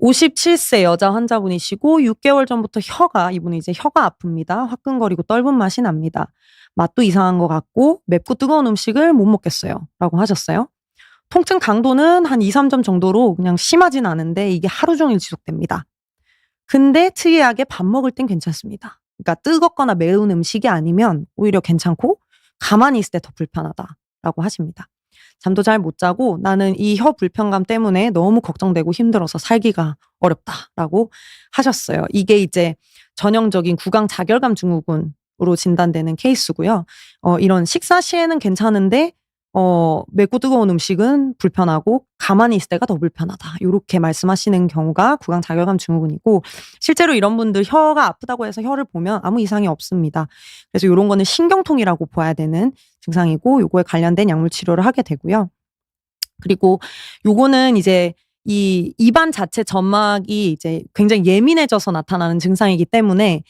57세 여자 환자분이시고 6개월 전부터 이분은 이제 혀가 아픕니다. 화끈거리고 떫은 맛이 납니다. 맛도 이상한 것 같고 맵고 뜨거운 음식을 못 먹겠어요. 라고 하셨어요. 통증 강도는 한 2, 3점 정도로 그냥 심하진 않은데 이게 하루 종일 지속됩니다. 근데 특이하게 밥 먹을 땐 괜찮습니다. 그러니까 뜨겁거나 매운 음식이 아니면 오히려 괜찮고 가만히 있을 때 더 불편하다라고 하십니다. 잠도 잘 못 자고 나는 이 혀 불편감 때문에 너무 걱정되고 힘들어서 살기가 어렵다라고 하셨어요. 이게 이제 전형적인 구강 자결감 증후군으로 진단되는 케이스고요. 이런 식사 시에는 괜찮은데 맵고 뜨거운 음식은 불편하고 가만히 있을 때가 더 불편하다. 요렇게 말씀하시는 경우가 구강 자결감 증후군이고 실제로 이런 분들 혀가 아프다고 해서 혀를 보면 아무 이상이 없습니다. 그래서 요런 거는 신경통이라고 봐야 되는 증상이고 요거에 관련된 약물 치료를 하게 되고요. 그리고 요거는 이제 이 입안 자체 점막이 이제 굉장히 예민해져서 나타나는 증상이기 때문에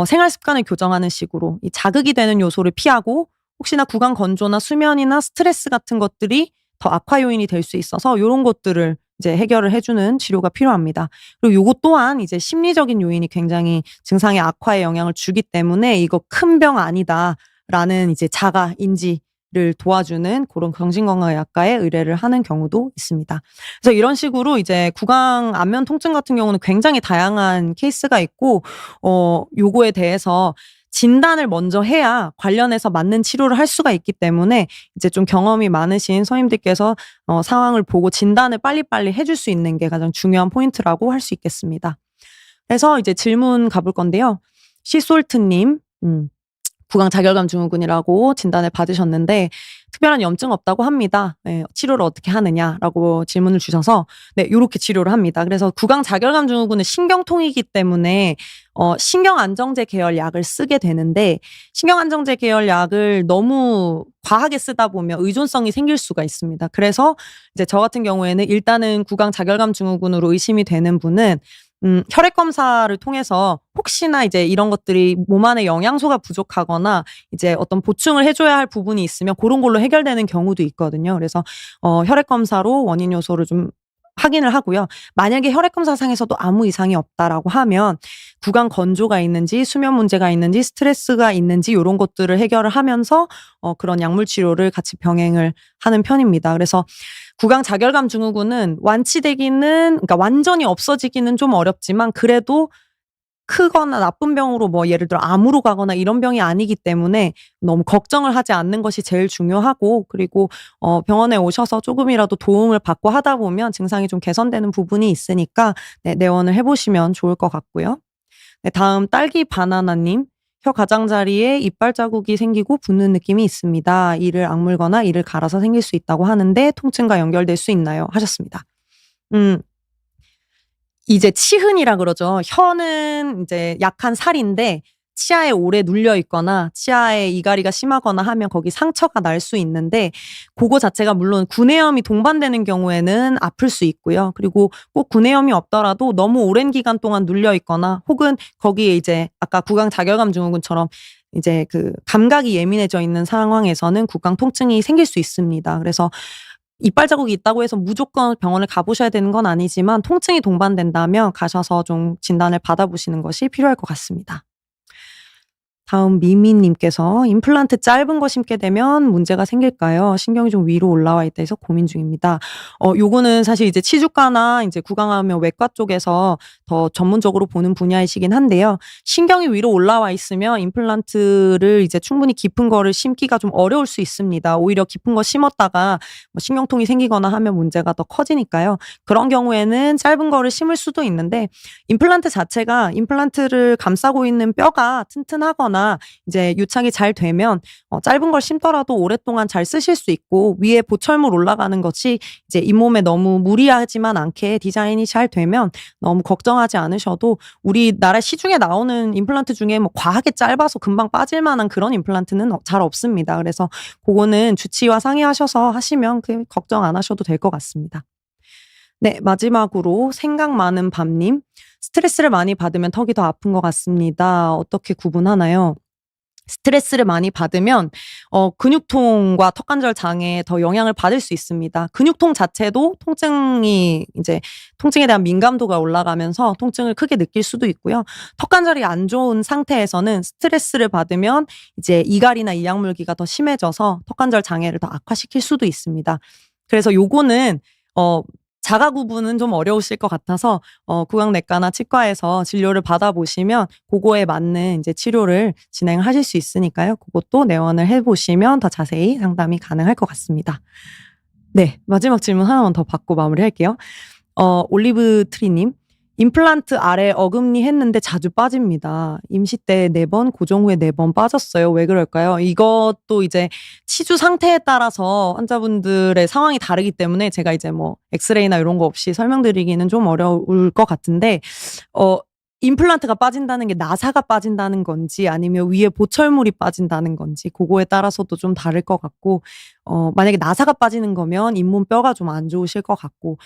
생활 습관을 교정하는 식으로 이 자극이 되는 요소를 피하고 혹시나 구강 건조나 수면이나 스트레스 같은 것들이 더 악화 요인이 될 수 있어서 요런 것들을 이제 해결을 해주는 치료가 필요합니다. 그리고 요것 또한 이제 심리적인 요인이 굉장히 증상의 악화에 영향을 주기 때문에 이거 큰 병 아니다라는 이제 자가 인지를 도와주는 그런 정신건강의학과에 의뢰를 하는 경우도 있습니다. 그래서 이런 식으로 이제 구강 안면 통증 같은 경우는 굉장히 다양한 케이스가 있고 요거에 대해서 진단을 먼저 해야 관련해서 맞는 치료를 할 수가 있기 때문에 이제 좀 경험이 많으신 선생님들께서 상황을 보고 진단을 빨리빨리 해줄 수 있는 게 가장 중요한 포인트라고 할 수 있겠습니다. 그래서 이제 질문 가볼 건데요. 시솔트님, 구강 자결감 증후군이라고 진단을 받으셨는데 특별한 염증 없다고 합니다. 네, 치료를 어떻게 하느냐라고 질문을 주셔서 네, 요렇게 치료를 합니다. 그래서 구강 자결감 증후군은 신경통이기 때문에 신경안정제 계열 약을 쓰게 되는데 신경안정제 계열 약을 너무 과하게 쓰다 보면 의존성이 생길 수가 있습니다. 그래서 이제 저 같은 경우에는 일단은 구강 자결감 증후군으로 의심이 되는 분은 혈액 검사를 통해서 혹시나 이제 이런 것들이 몸 안에 영양소가 부족하거나 이제 어떤 보충을 해줘야 할 부분이 있으면 그런 걸로 해결되는 경우도 있거든요. 그래서 혈액 검사로 원인 요소를 좀 확인을 하고요. 만약에 혈액 검사상에서도 아무 이상이 없다라고 하면 구강 건조가 있는지 수면 문제가 있는지 스트레스가 있는지 요런 것들을 해결을 하면서 그런 약물 치료를 같이 병행을 하는 편입니다. 그래서 구강 자결감 증후군은 완치되기는 그러니까 완전히 없어지기는 좀 어렵지만 그래도 크거나 나쁜 병으로 뭐 예를 들어 암으로 가거나 이런 병이 아니기 때문에 너무 걱정을 하지 않는 것이 제일 중요하고 그리고 병원에 오셔서 조금이라도 도움을 받고 하다 보면 증상이 좀 개선되는 부분이 있으니까 네 내원을 해 보시면 좋을 것 같고요. 네 다음 딸기 바나나 님. "혀 가장자리에 이빨 자국이 생기고 붓는 느낌이 있습니다. 이를 악물거나 이를 갈아서 생길 수 있다고 하는데 통증과 연결될 수 있나요?" 하셨습니다. 음. 이제 치흔이라 그러죠. 혀는 이제 약한 살인데 치아에 오래 눌려 있거나 치아에 이갈이가 심하거나 하면 거기 상처가 날 수 있는데 고거 자체가 물론 구내염이 동반되는 경우에는 아플 수 있고요. 그리고 꼭 구내염이 없더라도 너무 오랜 기간 동안 눌려 있거나 혹은 거기에 이제 아까 구강 자결감 증후군처럼 이제 그 감각이 예민해져 있는 상황에서는 구강 통증이 생길 수 있습니다. 그래서 이빨 자국이 있다고 해서 무조건 병원을 가 보셔야 되는 건 아니지만 통증이 동반된다면 가셔서 좀 진단을 받아 보시는 것이 필요할 것 같습니다. 다음 미미 님께서 "임플란트 짧은 거 심게 되면 문제가 생길까요? 신경이 좀 위로 올라와 있다 해서 고민 중입니다." 요거는 사실 이제 치주과나 인제 구강암 외과 쪽에서 더 전문적으로 보는 분야이시긴 한데요. 신경이 위로 올라와 있으면 임플란트를 이제 충분히 깊은 거를 심기가 좀 어려울 수 있습니다. 오히려 깊은 거 심었다가 뭐 신경통이 생기거나 하면 문제가 더 커지니까요. 그런 경우에는 짧은 거를 심을 수도 있는데 임플란트 자체가 임플란트를 감싸고 있는 뼈가 튼튼하거나 이제 유착이 잘 되면 짧은 걸 심더라도 오랫동안 잘 쓰실 수 있고 위에 보철물 올라가는 것이 이제 잇몸에 너무 무리하지만 않게 디자인이 잘 되면 너무 걱정하지 않으셔도 우리나라 시중에 나오는 임플란트 중에 뭐 과하게 짧아서 금방 빠질 만한 그런 임플란트는 잘 없습니다. 그래서 고거는 주치의와 상의하셔서 하시면 걱정 안 하셔도 될 것 같습니다. 네 마지막으로 생각 많은 밤님. "스트레스를 많이 받으면 턱이 더 아픈 것 같습니다. 어떻게 구분하나요?" 스트레스를 많이 받으면 근육통과 턱관절 장애에 더 영향을 받을 수 있습니다. 근육통 자체도 통증이 이제 통증에 대한 민감도가 올라가면서 통증을 크게 느낄 수도 있고요. 턱관절이 안 좋은 상태에서는 스트레스를 받으면 이제 이갈이나 이약물기가 더 심해져서 턱관절 장애를 더 악화시킬 수도 있습니다. 그래서 요거는 자가 구분은 좀 어려우실 것 같아서 구강내과나 치과에서 진료를 받아보시면 고거에 맞는 인제 치료를 진행하실 수 있으니까요. 고것도 내원을 해 보시면 더 자세히 상담이 가능할 것 같습니다. 네. 마지막 질문 하나만 더 받고 마무리할게요. 올리브 트리 님. "임플란트 아래 어금니 했는데 자주 빠집니다. 임시 때 4 번, 고정 후에 4 번 빠졌어요. 왜 그럴까요?" 이것도 이제 치주 상태에 따라서 환자분들의 상황이 다르기 때문에 제가 이제 뭐 엑스레이나 요런 거 없이 설명드리기는 좀 어려울 것 같은데 임플란트가 빠진다는 게 나사가 빠진다는 건지 아니면 위에 보철물이 빠진다는 건지 고거에 따라서도 좀 다를 것 같고 만약에 나사가 빠지는 거면 잇몸 뼈가 좀 안 좋으실 것 같고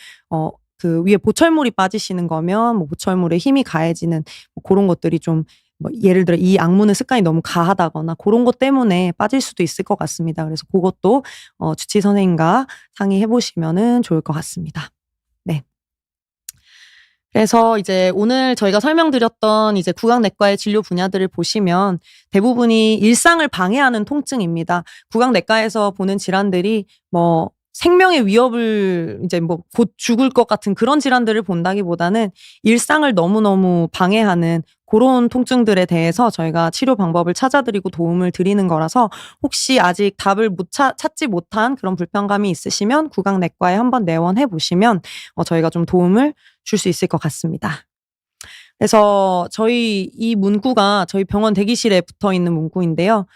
그 위에 보철물이 빠지시는 거면 뭐 보철물에 힘이 가해지는 뭐 고런 것들이 좀 뭐 예를 들어 이 악무는 습관이 너무 가하다거나 고런 것 때문에 빠질 수도 있을 것 같습니다. 그래서 고것도 주치의 선생님과 상의해 보시면은 좋을 것 같습니다. 네. 그래서 이제 오늘 저희가 설명드렸던 이제 구강내과의 진료 분야들을 보시면 대부분이 일상을 방해하는 통증입니다. 구강내과에서 보는 질환들이 뭐 생명의 위협을 이제 뭐 곧 죽을 것 같은 그런 질환들을 본다기보다는 일상을 너무너무 방해하는 고런 통증들에 대해서 저희가 치료 방법을 찾아 드리고 도움을 드리는 거라서 혹시 아직 답을 못 찾지 못한 그런 불편감이 있으시면 구강내과에 한번 내원해 보시면 저희가 좀 도움을 줄 수 있을 것 같습니다. 그래서 저희 이 문구가 저희 병원 대기실에 붙어 있는 문구인데요.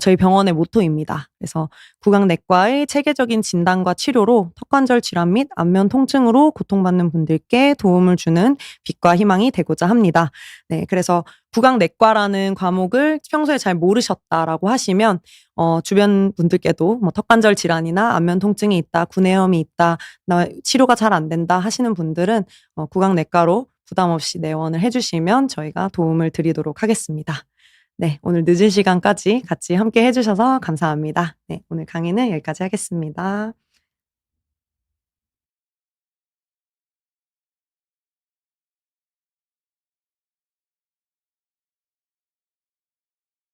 저희 병원의 모토입니다. 그래서 구강내과의 체계적인 진단과 치료로 턱관절 질환 및 안면 통증으로 고통받는 분들께 도움을 주는 빛과 희망이 되고자 합니다. 네, 그래서 구강내과라는 과목을 평소에 잘 모르셨다라고 하시면 주변 분들께도 뭐 턱관절 질환이나 안면 통증이 있다, 구내염이 있다, 나 치료가 잘 안 된다 하시는 분들은 구강내과로 부담 없이 내원을 해 주시면 저희가 도움을 드리도록 하겠습니다. 네. 오늘 늦은 시간까지 같이 함께 해 주셔서 감사합니다. 네. 오늘 강의는 여기까지 하겠습니다.